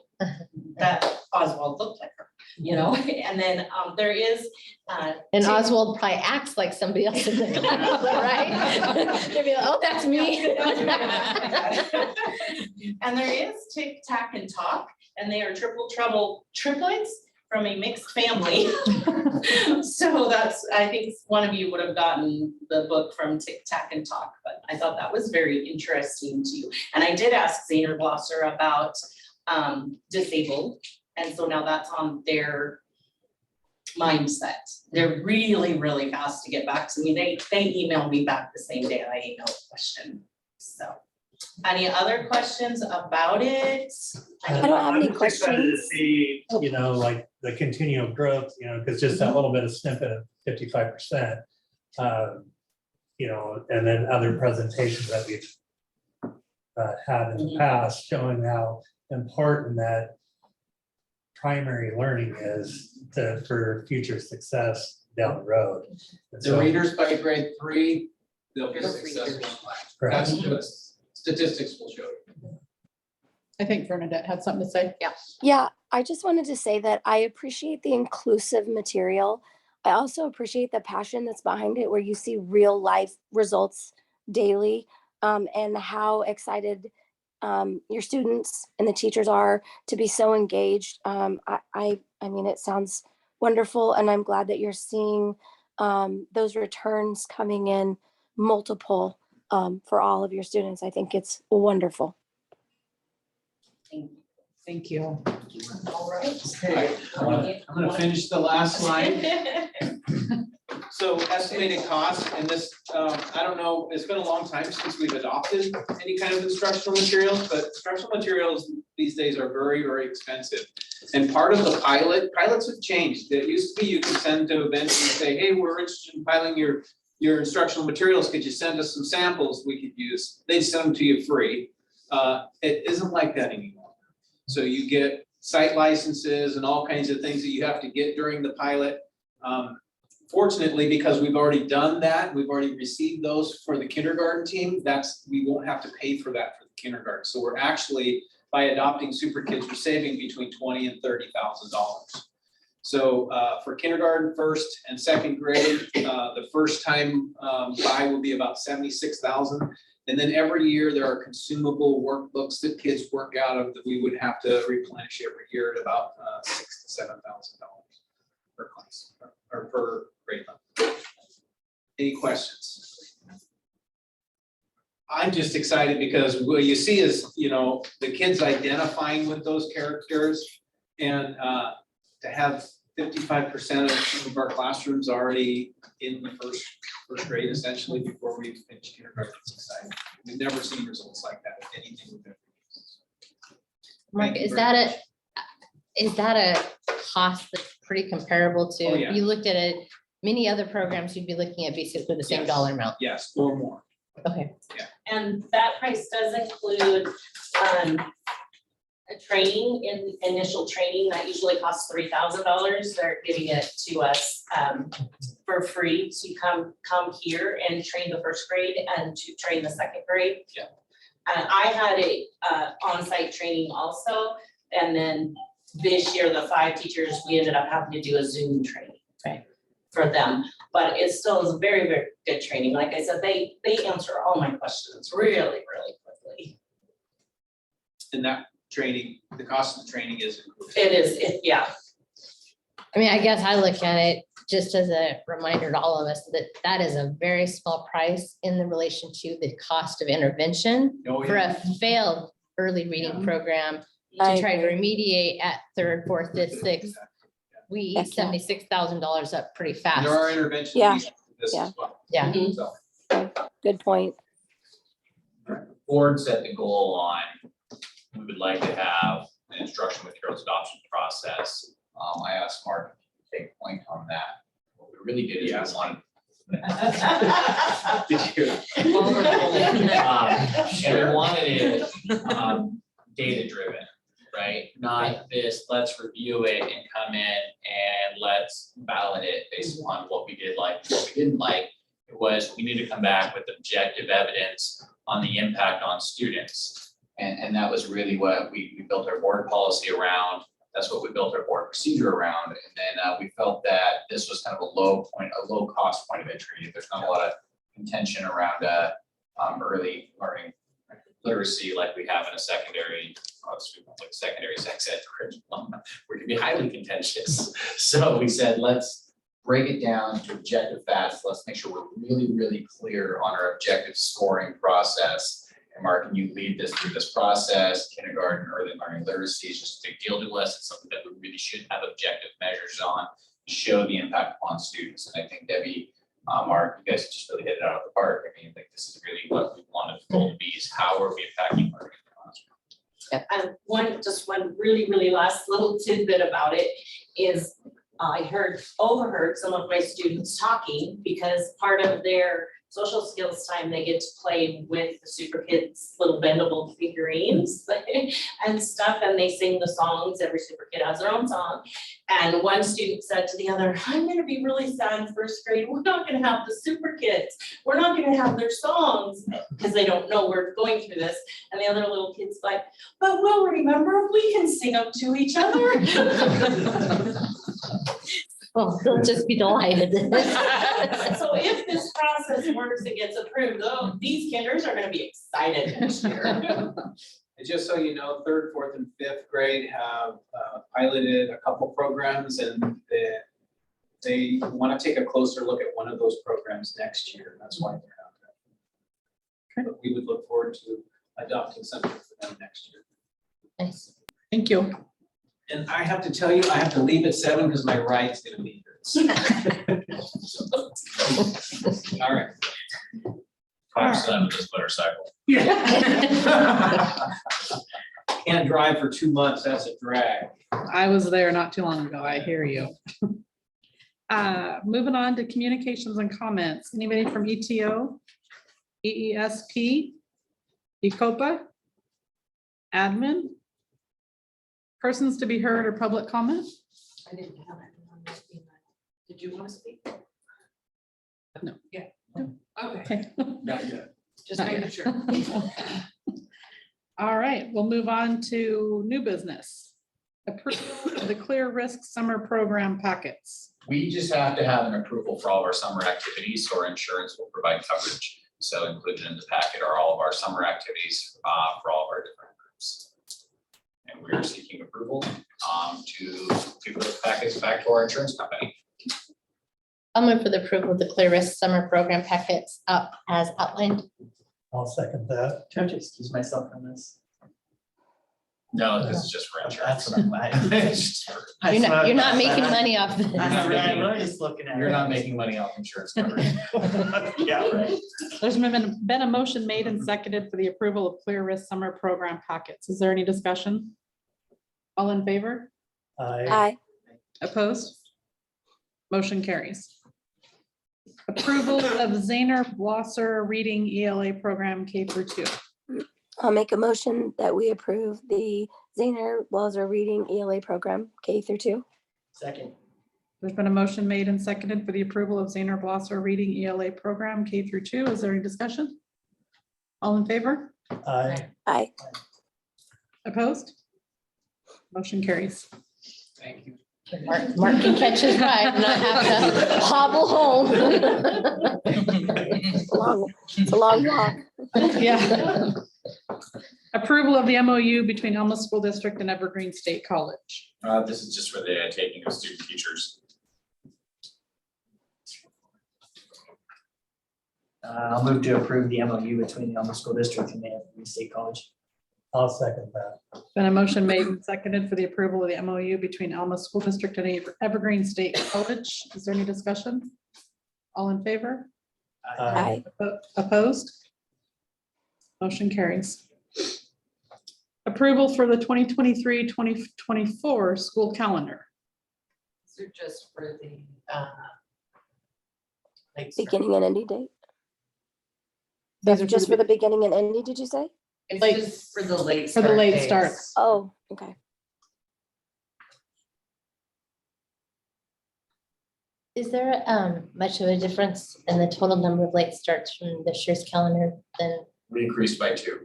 that Oswald looked like her, you know. And then there is and Oswald probably acts like somebody else in the class, right? They'd be like, oh, that's me. And there is Tic Tac and Talk, and they are triple trouble triplets from a mixed family. So that's, I think one of you would have gotten the book from Tic Tac and Talk, but I thought that was very interesting too. And I did ask Zaner Glosser about disabled, and so now that's on their mindset. They're really, really fast to get back to me. They emailed me back the same day I emailed a question. So, any other questions about it? I don't have any I'm just excited to questions. see, you know, like the continuum growth, you know, because just that little bit of snippet of 55%, you know, and then other presentations that we've had in the past showing how important that primary learning is for future success down the road. And The so- readers by grade 3, they'll be successful. Correct. That's what statistics will show you. I think Bernadette had something to say. Yeah. Yeah, I just wanted to say that I appreciate the inclusive material. I also appreciate the passion that's behind it, where you see real life results daily, and how excited your students and the teachers are to be so engaged. I mean, it sounds wonderful, and I'm glad that you're seeing those returns coming in multiple for all of your students. I think it's wonderful. Thank you. All right. Okay, I'm gonna finish the last slide. So estimated cost, and this, I don't know, it's been a long time since we've adopted any kind of instructional materials, but instructional materials these days are very, very expensive. And part of the pilots have changed. It used to be you could send to events and say, hey, we're interested in piloting your instructional materials. Could you send us some samples we could use? They'd send them to you free. It isn't like that anymore. So you get site licenses and all kinds of things that you have to get during the pilot. Fortunately, because we've already done that, we've already received those for the kindergarten team, we won't have to pay for that for the kindergarten. So we're actually, by adopting Super Kids, we're saving between $20,000 and $30,000. So for kindergarten, first and second grade, the first time buy will be about $76,000. And then every year there are consumable workbooks that kids work out of that we would have to replenish every year at about $6,000 to $7,000 per class or per grade level. Any questions? I'm just excited because what you see is, you know, the kids identifying with those characters, and to have 55% of our classrooms already in the first grade essentially before we finish kindergarten. It's exciting. We've never seen results like that with anything we've ever used. Mark, is that a cost that's pretty comparable to, Oh, yeah. if you looked at it, many other programs, you'd be looking at basically the same Yes. dollar amount? Yes, or more. Okay. And that price does include a training, initial training that usually costs $3,000. They're giving it to us for free. So you come here and train the first grade and to train the second grade. Yeah. I had a on-site training also, and then this year the 5 teachers, we ended up having to do a Zoom training. Right. For them, but it still is very, very good training. Like I said, they answer all my questions really, really quickly. And that training, the cost of the training is included. It is, yeah. I mean, I guess I look at it just as a reminder to all of us that that is a very small price in the relation to the cost of intervention Oh, for yeah. a failed early reading program I to try to agree. remediate at 3rd, 4th, 5th, 6th. We eat Heck yeah. $76,000 up pretty fast. There are interventions. Yeah. pieces to this Yeah. as well. Yeah. So, Good point. Board set the goal on, we would like to have an instruction materials adoption process. I asked Mark to take point on that. What we really did is we wanted. Did you? And we wanted it data driven, right? Not this, let's review it and come in and let's validate it based upon what we did like, and what we didn't like. It was, we need to come back with objective evidence on the impact on students. And that was really what we built our board policy around. That's what we built our board procedure around. And then we felt that this was kind of a low cost point of entry. There's not a lot of contention around early learning literacy like we have in a secondary, like secondary sex ed curriculum, where it can be highly contentious. So we said, let's break it down to objective facts. Let's make sure we're really, really clear on our objective scoring process. And Mark, can you lead this through this process? Kindergarten, early learning literacy is just a big deal to us. It's something that we really should have objective measures on to show the impact upon students. And I think Debbie, Mark, you guys just really hit it out of the park. I mean, like, this is really what we wanted the goal to be, is how are we impacting learning in the classroom? And one really, really last little tidbit about it is I overheard some of my students talking, because part of their social skills time, they get to play with the Super Kids little bendable figurines and stuff, and they sing the songs. Every Super Kid has their own song. And one student said to the other, I'm gonna be really sad in first grade. We're not gonna have the Super Kids. We're not gonna have their songs, because they don't know we're going through this. And the other little kid's like, but we'll remember, we can sing them to each other. Well, they'll just be delighted. So if this process works and gets approved, though, these kinders are gonna be excited next year. And just so you know, 3rd, 4th, and 5th grade have piloted a couple programs, and they want to take a closer look at one of those programs next year. That's why they're out there. But we would look forward to adopting something for them next year. Nice. Thank you. And I have to tell you, I have to leave at 7 because my ride's gonna be here. All right. 5% of this motorcycle. Can't drive for 2 months, that's a drag. I was there not too long ago. I hear you. Moving on to communications and comments. Anybody from ETO, EESP, ECOPA, admin? Persons to be heard or public comment? I didn't have it. Did you want to speak? Okay, Okay. Not yet. just making sure. All right, we'll move on to new business. Approval of the Clear Risk Summer Program packets. We just have to have an approval for all of our summer activities, so our insurance will provide coverage. So included in the packet are all of our summer activities for all of our different groups. And we are seeking approval to give those packets back to our insurance company. I'll move for the approval of the Clear Risk Summer Program packets up as outlined. I'll second that. Do I have to excuse myself from this? No, this is just for insurance. That's what I'm like. You're not making money off this. That's right, I'm just looking at it. You're not making money off insurance coverage. Yeah, right. There's been a motion made and seconded for the approval of Clear Risk Summer Program packets. Is there any discussion? All in favor? Aye. Opposed? Motion carries. Approval of Zahner Blosser Reading ELA Program K through 2. I'll make a motion that we approve the Zahner Walzer Reading ELA Program K through 2. Second. There's been a motion made and seconded for the approval of Zahner Blosser Reading ELA Program K through 2. Is there any discussion? All in favor? Aye. Aye. Opposed? Motion carries. Thank you. Mark can catch his ride, not have to hobble home. It's a long walk. Yeah. Approval of the MOU between Elma School District and Evergreen State College. This is just for the taking of student teachers. I'll move to approve the MOU between the Elma School District and the Evergreen State College. I'll second that. Been a motion made and seconded for the approval of the MOU between Elma School District and Evergreen State College. Is there any discussion? All in favor? Aye. Opposed? Motion carries. Approval for the 2023-2024 school calendar. So just for the, like, Beginning and ending date. These are Just for the beginning and ending, did you say? it's late- just for the late. For the start late dates. starts. Oh, okay. Is there much of a difference in the total number of late starts from this year's calendar than? We increased by 2.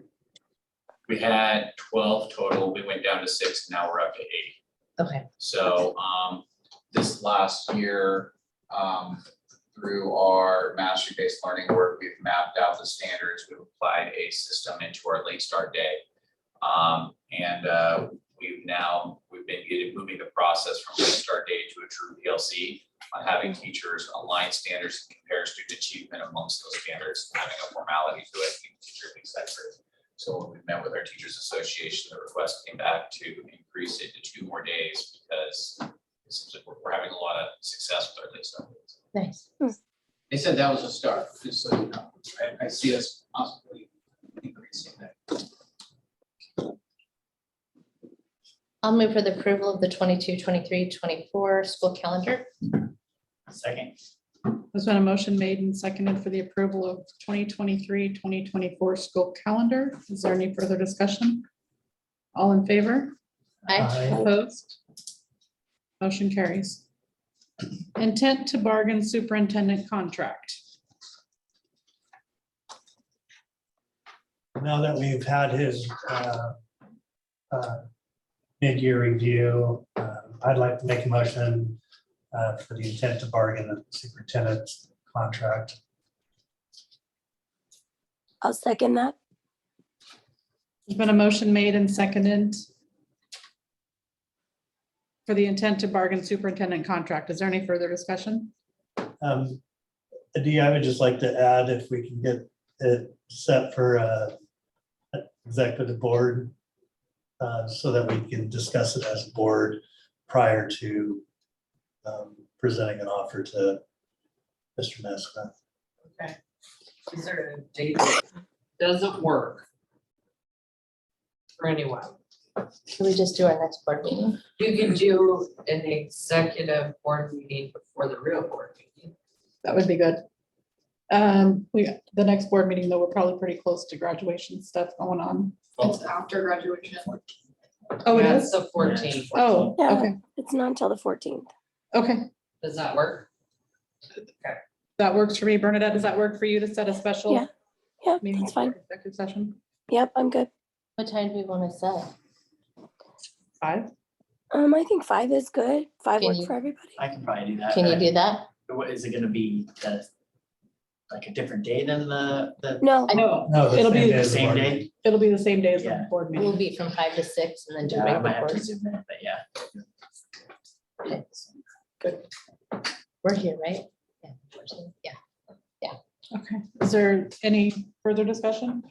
We had 12 total, we went down to 6, now we're up to 8. Okay. So this last year, through our MasterBased Learning work, we've mapped out the standards, we've applied a system into our late start day. We've been moving the process from late start day to a true PLC on having teachers align standards and compare student achievement amongst those standards, having a formality to it, being teacher etc. So when we met with our Teachers Association, the request came back to increase it to 2 more days because it seems like we're having a lot of success with our late start days. Nice. They said that was a start, just so you know. I see us possibly increasing that. I'll move for the approval of the 22-23-24 school calendar. Second. There's been a motion made and seconded for the approval of 2023-2024 school calendar. Is there any further discussion? All in favor? Aye. Opposed? Motion carries. Intent to bargain superintendent contract. Now that we've had his mid-year review, I'd like to make a motion for the intent to bargain the superintendent's contract. I'll second that. There's been a motion made and seconded for the intent to bargain superintendent contract. Is there any further discussion? Dee, I would just like to add, if we can get it set for executive board so that we can discuss it as a board prior to presenting an offer to Mr. Nesmith. Okay. Is there a date that doesn't work for anyone? Should we just do our next board meeting? You can do an executive board meeting before the real board meeting. That would be good. The next board meeting, though, we're probably pretty close to graduation stuff going on. It's after graduation. Oh, it That's is? the 14th. Oh, Yeah. okay, It's not until the 14th. okay. Does that work? That That works for me. Bernadette, does that work for you to set a special? Yeah. Yeah, meeting that's fine. for executive session? Yep, I'm good. What time do we want to set? 5? I think 5 is good. 5 Can work you- for everybody. I can probably do that. Can you do that? What is it gonna be, like a different day than the? No, No, No, the it'll same be, day as the Same board day? meeting. it'll be the same day as the Yeah. board We'll meeting. be from 5 to 6 and then do Yeah, I right might have to before. zoom in, but yeah. Okay. Good. We're here, right? Yeah. we're here. Yeah. Okay. Is there any further discussion?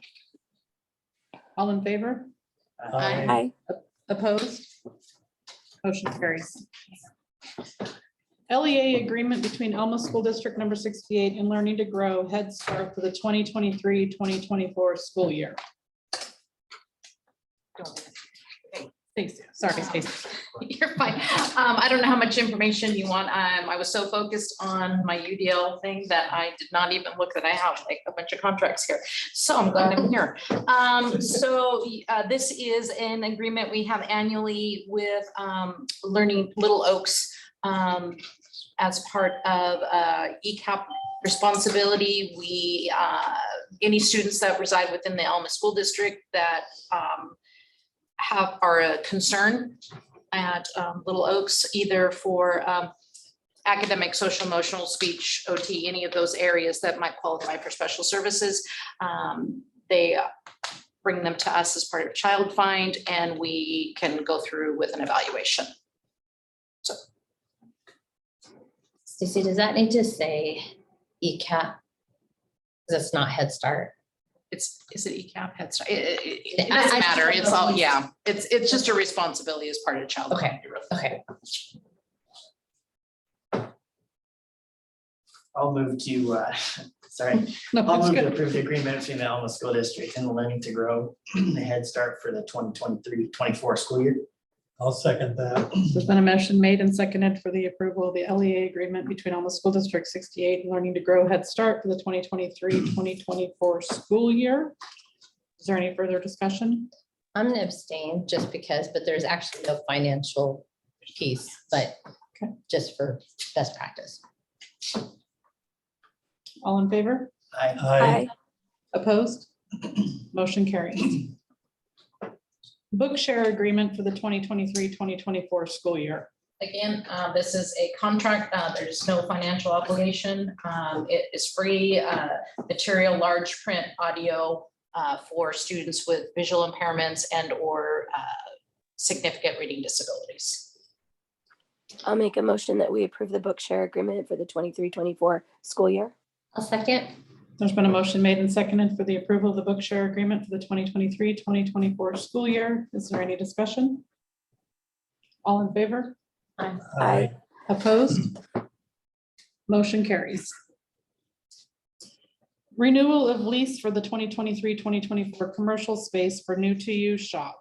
All in favor? Hi. Opposed? Motion carries. LEA agreement between Elma School District number 68 and Learning to Grow Head Start for the 2023-2024 school year. Stacy, sorry, Stacy. You're fine. I don't know how much information you want. I was so focused on my UDL thing that I did not even look that I have like a bunch of contracts here. So I'm glad I'm here. This is an agreement we have annually with Learning Little Oaks as part of ECAP responsibility. We any students that reside within the Elma School District that are a concern at Little Oaks, either for academic, social, emotional, speech, OT, any of those areas that might qualify for special services. They bring them to us as part of Child Find, and we can go through with an evaluation. So Stacy, does that need to say ECAP? That's not Head Start. is it ECAP, Head Start? It doesn't matter. It's all, yeah, it's just a responsibility as part of Child Find. Okay. I'll move to, sorry, No, I'll that's move to good. approve the agreement between the Elma School District and the Learning to Grow the Head Start for the 2023-24 school year. I'll second that. There's been a motion made and seconded for the approval of the LEA agreement between Elma School District 68 and Learning to Grow Head Start for the 2023-2024 school year. Is there any further discussion? I'm gonna abstain just because, but there's actually no financial piece, but just for best practice. All in favor? Aye. Opposed? Motion carries. Book share agreement for the 2023-2024 school year. Again, this is a contract. There's no financial obligation. It is free material, large print, audio for students with visual impairments and or significant reading disabilities. I'll make a motion that we approve the book share agreement for the 23-24 school year. I'll second. There's been a motion made and seconded for the approval of the book share agreement for the 2023-2024 school year. Is there any discussion? All in favor? Aye. Opposed? Motion carries. Renewal of lease for the 2023-2024 commercial space for new to you shop.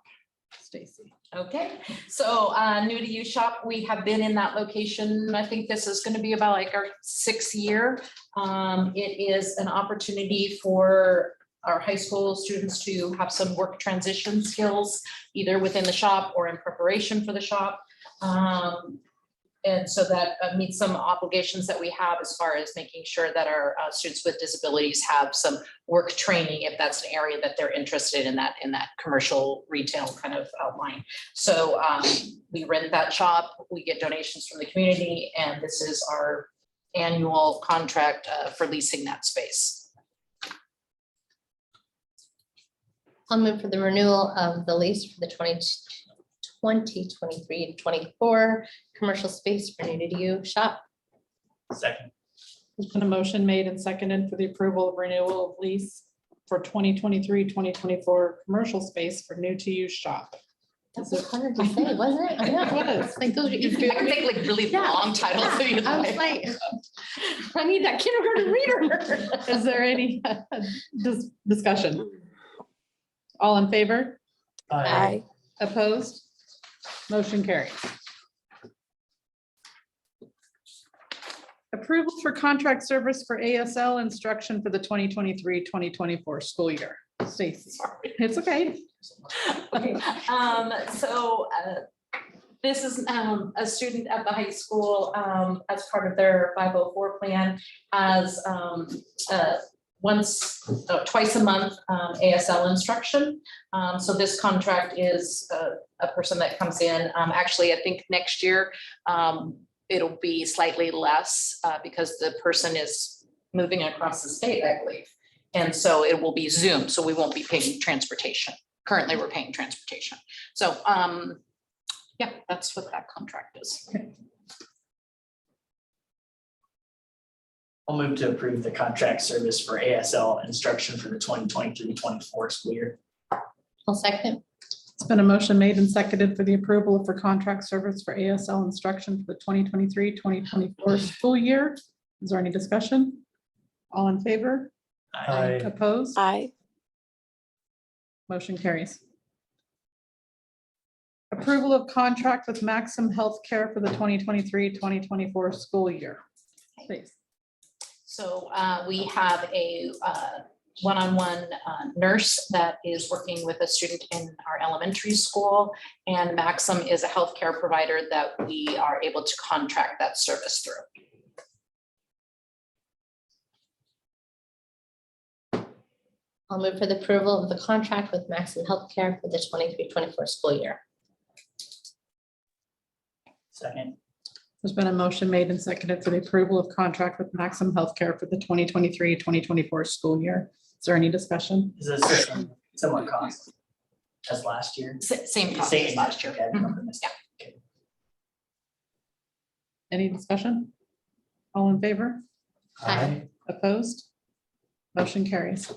Stacy. Okay, so new to you shop, we have been in that location. I think this is going to be about like our 6th year. It is an opportunity for our high school students to have some work transition skills, either within the shop or in preparation for the shop. And so that meets some obligations that we have as far as making sure that our students with disabilities have some work training, if that's an area that they're interested in that commercial retail kind of line. So we rent that shop, we get donations from the community, and this is our annual contract for leasing that space. I'll move for the renewal of the lease for the 2023-24 commercial space for new to you shop. Second. There's been a motion made and seconded for the approval of renewal of lease for 2023-2024 commercial space for new to you shop. That was hard to say, wasn't it? I know. It was. Like those are easy. I can take like really long titles. So you I was like, I need that kindergarten reader. Is there any discussion? All in favor? Aye. Opposed? Motion carries. Approval for contract service for ASL Instruction for the 2023-2024 school year. Stacy. It's okay. Okay, This is a student at the high school as part of their 504 plan as twice a month ASL instruction. So this contract is a person that comes in. Actually, I think next year it'll be slightly less because the person is moving across the state, I believe. And so it will be Zoom, so we won't be paying transportation. Currently, we're paying transportation. So yeah, that's what that contract is. I'll move to approve the contract service for ASL instruction for the 2023-24 school year. I'll second. It's been a motion made and seconded for the approval for contract service for ASL instruction for the 2023-2024 school year. Is there any discussion? All in favor? Aye. Opposed? Aye. Motion carries. Approval of contract with Maxim Healthcare for the 2023-2024 school year. Please. So we have a one-on-one nurse that is working with a student in our elementary school, and Maxim is a healthcare provider that we are able to contract that service through. I'll move for the approval of the contract with Maxim Healthcare for the 23-24 school year. Second. There's been a motion made and seconded for the approval of contract with Maxim Healthcare for the 2023-2024 school year. Is there any discussion? Is this similar cost as last year? Same cost as last year. Okay, I remember this. Any discussion? All in favor? Aye. Opposed? Motion carries.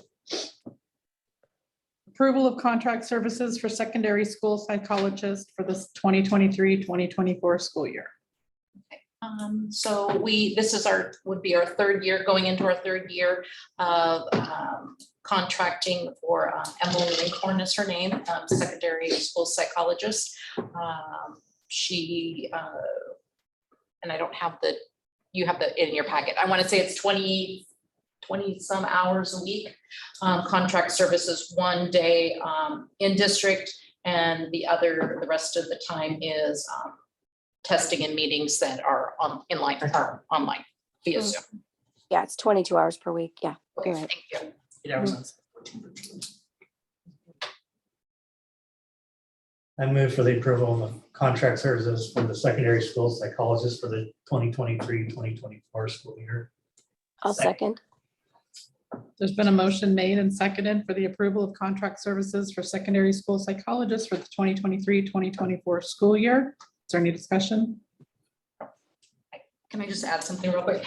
Approval of contract services for secondary school psychologist for this 2023-2024 school year. So this would be our third year, going into our third year of contracting for Emily Lincoln is her name, secondary school psychologist. She, and I don't have you have in your packet. I want to say it's 20 some hours a week. Contract services, one day in district, and the rest of the time is testing and meetings that are online via Zoom. Yeah, it's 22 hours per week. Yeah. Okay, you're right. thank you. 8 hours on 14. I move for the approval of contract services for the secondary school psychologist for the 2023-2024 school year. I'll second. There's been a motion made and seconded for the approval of contract services for secondary school psychologists for the 2023-2024 school year. Is there any discussion? Can I just add something real quick?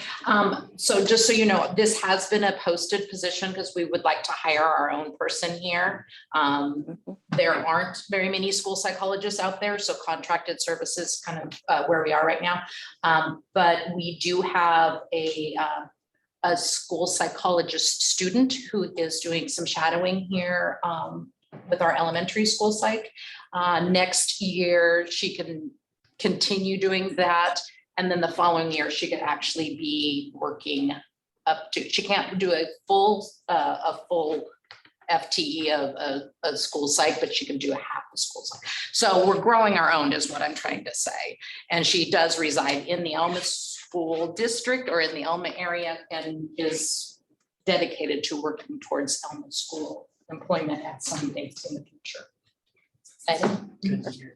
So just so you know, this has been a posted position because we would like to hire our own person here. There aren't very many school psychologists out there, so contracted services kind of where we are right now. But we do have a school psychologist student who is doing some shadowing here with our elementary school psych. Next year, she can continue doing that. And then the following year, she could actually be working up to, she can't do a full FTE of a school psych, but she can do a half a school psych. So we're growing our own is what I'm trying to say. And she does reside in the Elma school district or in the Elma area and is dedicated to working towards Elma school employment at some dates in the future. Good to hear.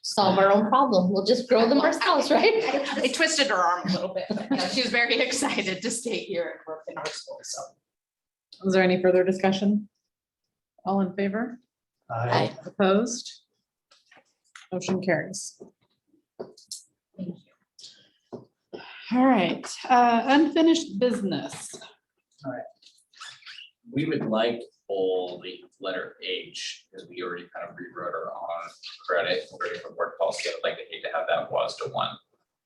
Solve our own problem. We'll just grow them ourselves, right? I twisted her arm a little bit, but yeah, she was very excited to stay here and work in our school, so. Is there any further discussion? All in favor? Aye. Opposed? Motion carries. All right, unfinished business. We would like to pull the letter H, because we already kind of rewrote our own credit for different work policy. I'd like to hate to have that was to one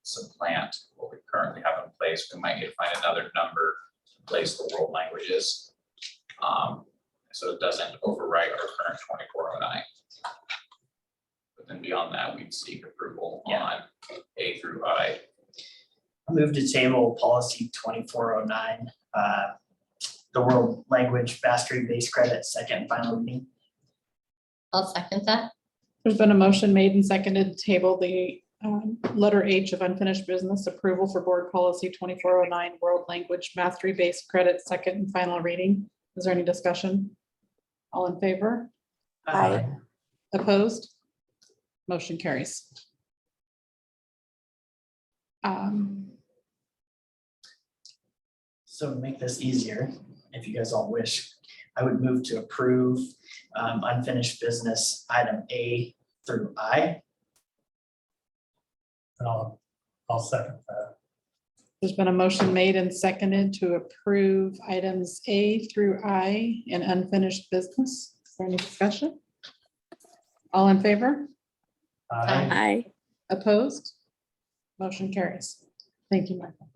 supplant what we currently have in place. We might need to find another number to place the world languages. So it doesn't overwrite our current 2409. But then beyond that, we'd seek approval on A through I. I move to table policy 2409, the world language mastery base credit, second and final reading. I'll second that. There's been a motion made and seconded to table the letter H of unfinished business approval for board policy 2409 world language mastery based credit, second and final reading. Is there any discussion? All in favor? Aye. Opposed? Motion carries. So to make this easier, if you guys all wish, I would move to approve unfinished business item A through I. And I'll second that. There's been a motion made and seconded to approve items A through I in unfinished business. Is there any discussion? All in favor? Aye. Aye. Opposed? Motion carries. Thank you, Michael.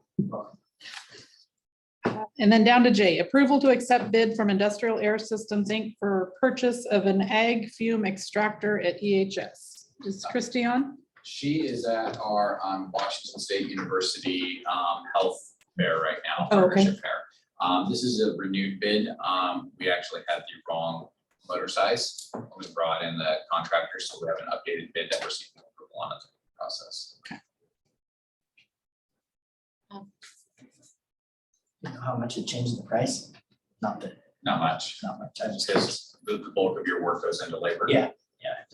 And then down to J, approval to accept bid from Industrial Air Systems, Inc. for purchase of an ag fume extractor at EHS. Is Christie on? She is at our Washington State University health fair right now. Oh, okay. partnership fair. This is a renewed bid. We actually had the wrong motor size when we brought in the contractor, so we have an updated bid that we're seeking approval on the process. You know how much it changed the price? Not that, Not much, I just, because the bulk of your work goes into labor. yeah.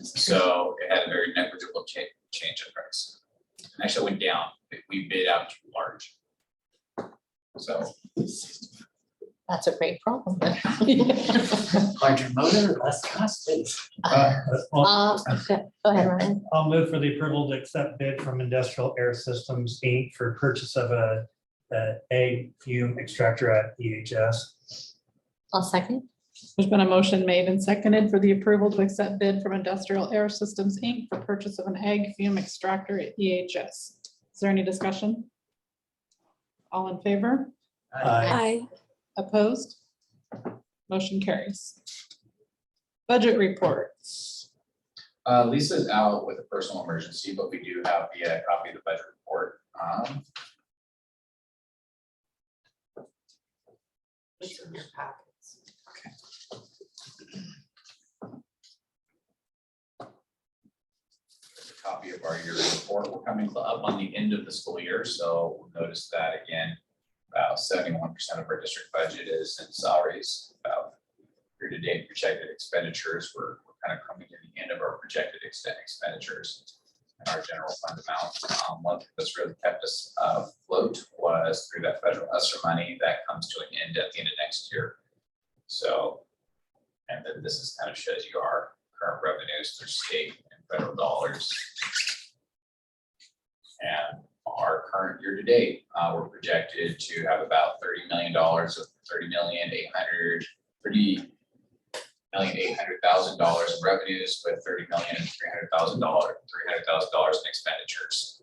So it had a very negligible change in price. And actually went down. We bid out too large. So That's a great problem. Larger motor, less cost, please. Okay, go ahead, Ryan. I'll move for the approval to accept bid from Industrial Air Systems, Inc. for purchase of a egg fume extractor at EHS. I'll second. There's been a motion made and seconded for the approval to accept bid from Industrial Air Systems, Inc. for purchase of an ag fume extractor at EHS. Is there any discussion? All in favor? Aye. Opposed? Motion carries. Budget reports. Lisa's out with a personal emergency, but we do have the copy of the budget report. It's in your packets. Copy of our yearly report. We're coming up on the end of the school year, so we'll notice that again, about 71% of our district budget is in salaries. About year-to-date projected expenditures, we're kind of coming to the end of our projected expenditures and our general fund amount. One thing that's really kept us afloat was through that federal ESSER money that comes to an end at the end of next year. So, and then this is kind of shows you our current revenues through state and federal dollars. And our current year to date, we're projected to have about $30 million of $30,800,000 in revenues with $30,300,000 in expenditures.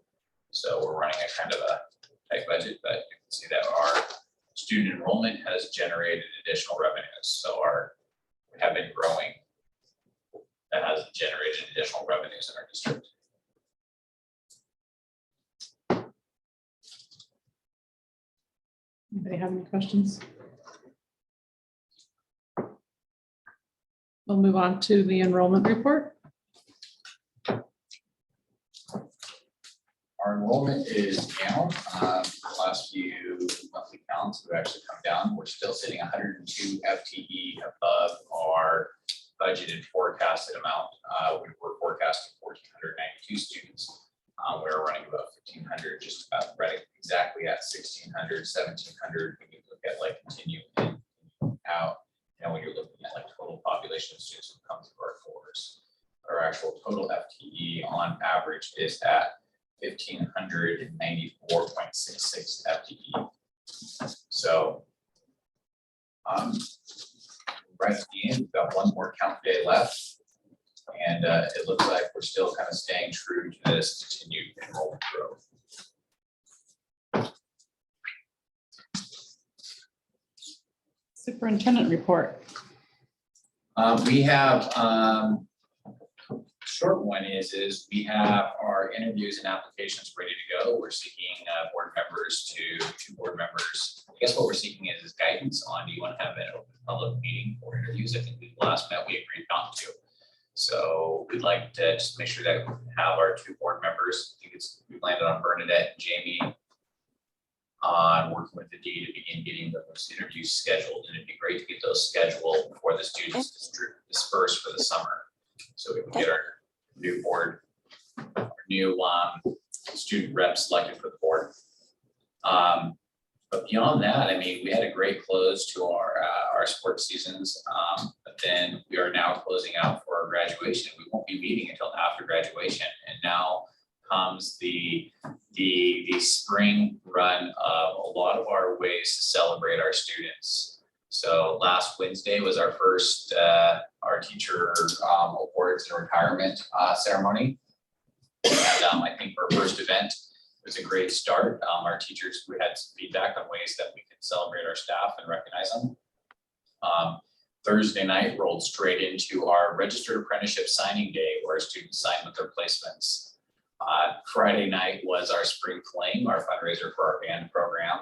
So we're running a kind of a tight budget, but you can see that our student enrollment has generated additional revenues. So we have been growing. That has generated additional revenues in our district. Anybody have any questions? We'll move on to the enrollment report. Our enrollment is down. Last few monthly counts have actually come down. We're still sitting 102 FTE above our budgeted forecasted amount. We were forecasting 1,492 students. We're running about 1,500, just about right exactly at 1,600, 1,700. When you look at like continue in, out, when you're looking at like total population of students who come through our doors, our actual total FTE on average is at 1,594.66 FTE. So right at the end, we've got one more count day left. And it looks like we're still kind of staying true to this continued enrollment growth. Superintendent report. We have short one is we have our interviews and applications ready to go. We're seeking board members two board members. I guess what we're seeking is guidance on, do you want to have an open public meeting for interviews? I think we last met, we agreed not to. So we'd like to just make sure that we have our 2 board members. I think we landed on Bernadette and Jamie on working with the D to begin getting those interviews scheduled, and it'd be great to get those scheduled before the students disperse for the summer. So we can get our new board, our new student reps selected for the board. But beyond that, I mean, we had a great close to our sports seasons, but then we are now closing out for our graduation. We won't be meeting until after graduation, and now comes the spring run of a lot of our ways to celebrate our students. So last Wednesday was our first our teacher awards and retirement ceremony. And I think for our first event, it was a great start. Our teachers, we had some feedback on ways that we can celebrate our staff and recognize them. Thursday night rolled straight into our registered apprenticeship signing day, where our students signed with their placements. Friday night was our spring fling, our fundraiser for our band program.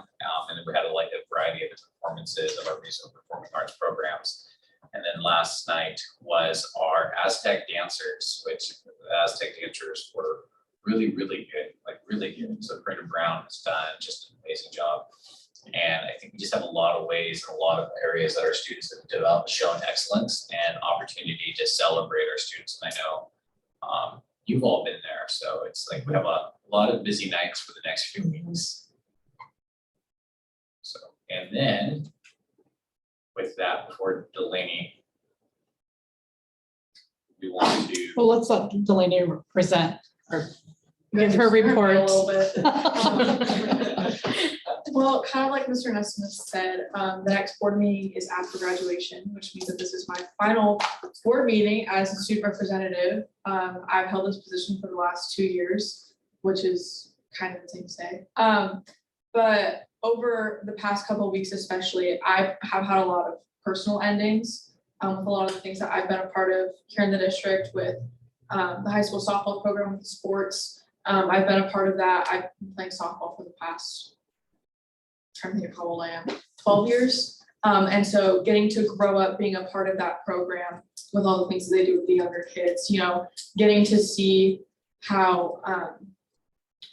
And then we had a variety of performances of our musical performing arts programs. And then last night was our Aztec dancers, which the Aztec dancers were really, really good, really good. So Brenda Brown has done just an amazing job. And I think we just have a lot of ways and a lot of areas that our students have developed, shown excellence and opportunity to celebrate our students. And I know you've all been there. So it's like we have a lot of busy nights for the next few weeks. So, and then with that, before Delaney, we want to. Well, let's let Delaney present or give her report. A little bit. Well, kind of like Mr. Nesmith said, the next board meeting is after graduation, which means that this is my final board meeting as a student representative. I've held this position for the last 2 years, which is kind of insane to say. But over the past couple of weeks especially, I have had a lot of personal endings with a lot of the things that I've been a part of here in the district with the high school softball program with sports. I've been a part of that. I've been playing softball for the past, I'm trying to think of how old I am, 12 years. And so getting to grow up being a part of that program with all the things that they do with the younger kids, you know, getting to see how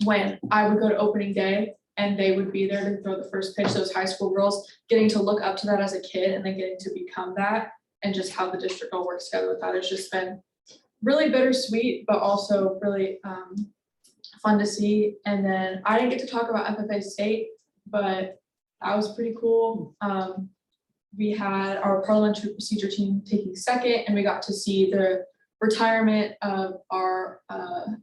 when I would go to opening day and they would be there to throw the first pitch, those high school girls, getting to look up to that as a kid and then getting to become that, and just how the district all works together with that has just been really bittersweet, but also really fun to see. And then I didn't get to talk about FFA State, but that was pretty cool. We had our parliamentary procedure team taking second, and we got to see the retirement of our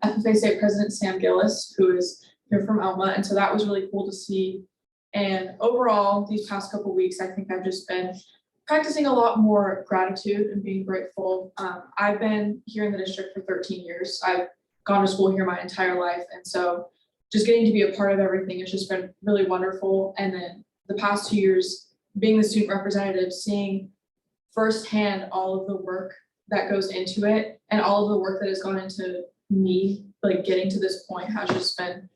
FFA State president, Sam Gillis, who is here from Elma. And so that was really cool to see. And overall, these past couple of weeks, I think I've just been practicing a lot more gratitude and being grateful. I've been here in the district for 13 years. I've gone to school here my entire life. And so just getting to be a part of everything has just been really wonderful. And then the past 2 years, being the student representative, seeing firsthand all of the work that goes into it and all of the work that has gone into me, like getting to this point, has just been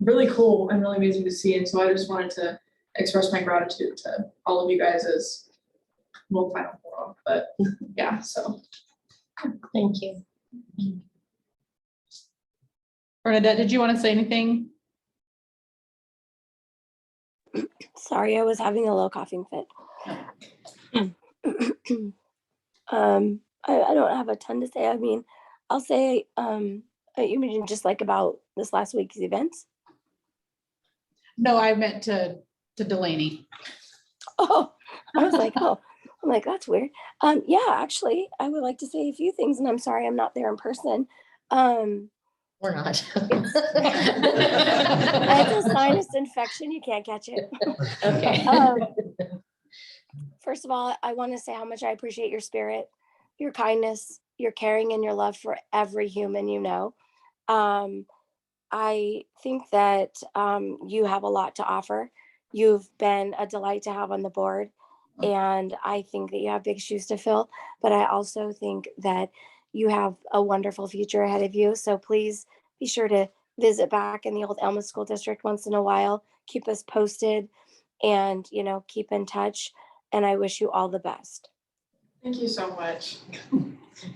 really cool and really amazing to see. And so I just wanted to express my gratitude to all of you guys as well, final four, but yeah, so. Thank you. Bernadette, did you want to say anything? Sorry, I was having a little coughing fit. I don't have a ton to say. I mean, I'll say, you mean just like about this last week's events? No, I meant to Delaney. Oh, I was like, oh, I'm like, that's weird. Yeah, actually, I would like to say a few things, and I'm sorry I'm not there in person. We're not. It's a sinus infection. You can't catch it. Okay. First of all, I want to say how much I appreciate your spirit, your kindness, your caring, and your love for every human you know. I think that you have a lot to offer. You've been a delight to have on the board, and I think that you have big shoes to fill, but I also think that you have a wonderful future ahead of you. So please be sure to visit back in the old Elma School District once in a while, keep us posted, and, you know, keep in touch. And I wish you all the best. Thank you so much.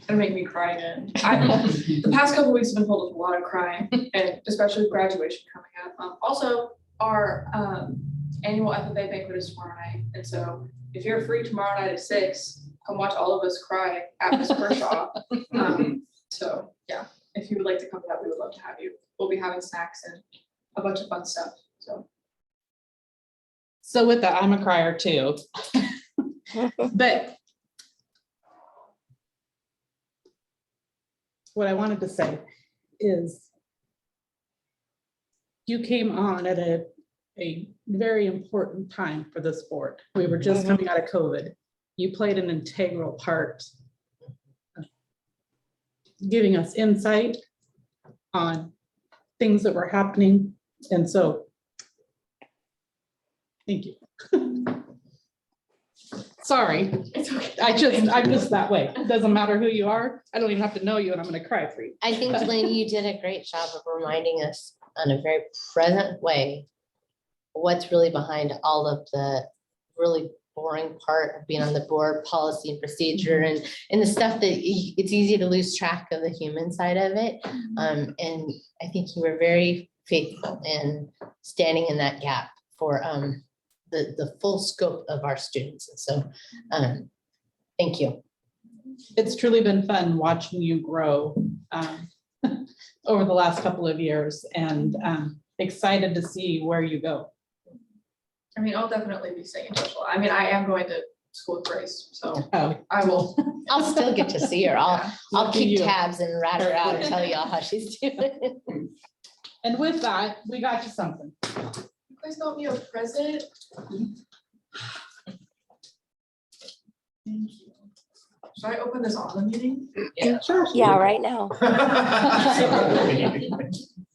gonna make me cry again. The past couple weeks have been filled with a lot of crying, and especially with graduation coming up. Also, our annual FFA banquet is tomorrow night, and so if you're free tomorrow night at 6, come watch all of us cry at Miss Kershaw. So yeah, if you would like to come to that, we would love to have you. We'll be having snacks and a bunch of fun stuff. So with that, I'm a crier too. But what I wanted to say is you came on at a very important time for this board. We were just coming out of COVID. You played an integral part of giving us insight on things that were happening. And so, thank you. Sorry, It's okay. I'm just that way. It doesn't matter who you are. I don't even have to know you and I'm gonna cry for you. I think, Delaney, you did a great job of reminding us in a very present way what's really behind all of the really boring part of being on the board, policy and procedure, and the stuff that it's easy to lose track of the human side of it. And I think you were very faithful in standing in that gap for the full scope of our students. And so thank you. It's truly been fun watching you grow over the last couple of years, and excited to see where you go. I mean, I'll definitely be staying in touch. I mean, I am going to school with Grace, so Oh, I will. I'll still get to see her. I'll Lucky keep you. tabs and rat her out and tell y'all how she's doing. And with that, we got you something. You guys got me a present. Thank you. Should I open this on the meeting? Yeah. Yeah, right now.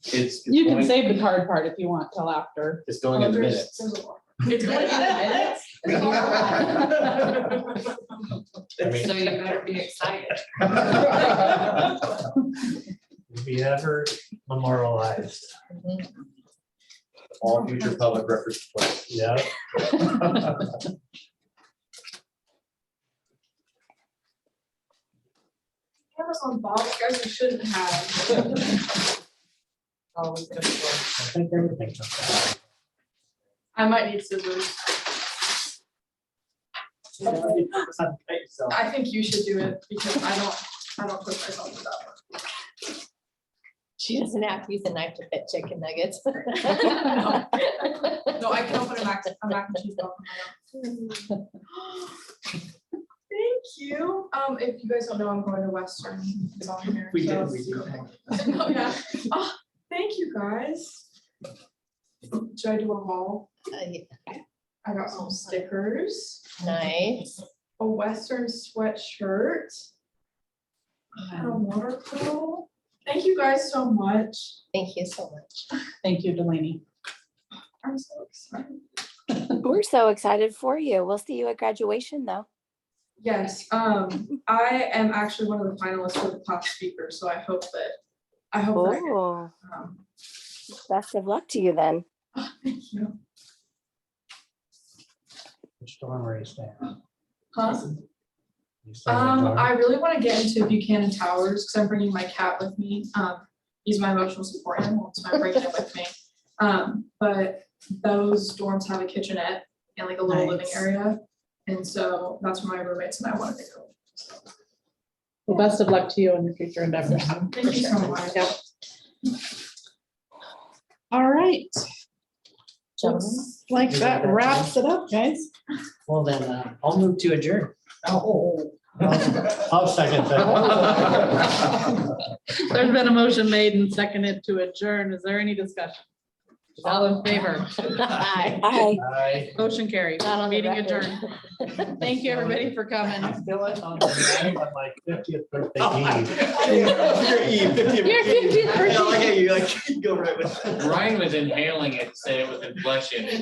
You can save the card part if you want till after. It's going in the minutes. There's a lot. It's going in the minutes? There's a lot. So you better be excited. Be ever memorialized. All future public records. Yeah. Amazon box, guys, you shouldn't have. I think everything comes out. I might need scissors. I think you should do it because I don't put myself in that one. She doesn't have to use a knife to fit chicken nuggets. No, I can open a mac and cheese box. Thank you. If you guys don't know, I'm going to Western. It's on here. We so- did. Oh, yeah. Oh, thank you, guys. Should I do a haul? I got some stickers, Nice. a Western sweatshirt, and a water bottle. Thank you guys so much. Thank you so much. Thank you, Delaney. I'm so excited. We're so excited for you. We'll see you at graduation though. Yes, I am actually one of the finalists for the class speaker, so I hope that I get, Oh, best of luck to you then. thank you. Which dorm are you staying? Huh? You staying in a dorm? I really want to get into Buchanan Towers because I'm bringing my cat with me. He's my emotional support animal, so I'm bringing him with me. But those dorms have a kitchenette and like a little living Nice. area. And so that's where my roommates and I wanted to go. So, Well, best of luck to you in your future endeavors. thank you so much. All right. Gentlemen. Looks like that wraps it up, guys. Well, then I'll move to adjourn. I'll second that. There's been a motion made and seconded to adjourn. Is there any discussion? All in favor? Hi. Hi. Aye. Motion carried. Not on the Meeting record. adjourned. Thank you, everybody, for coming. I'm still on my 50th birthday eve. Your 50th birthday. Yeah, look at you, like, you go right with that. Ryan was inhaling it, to say it was inflection, and you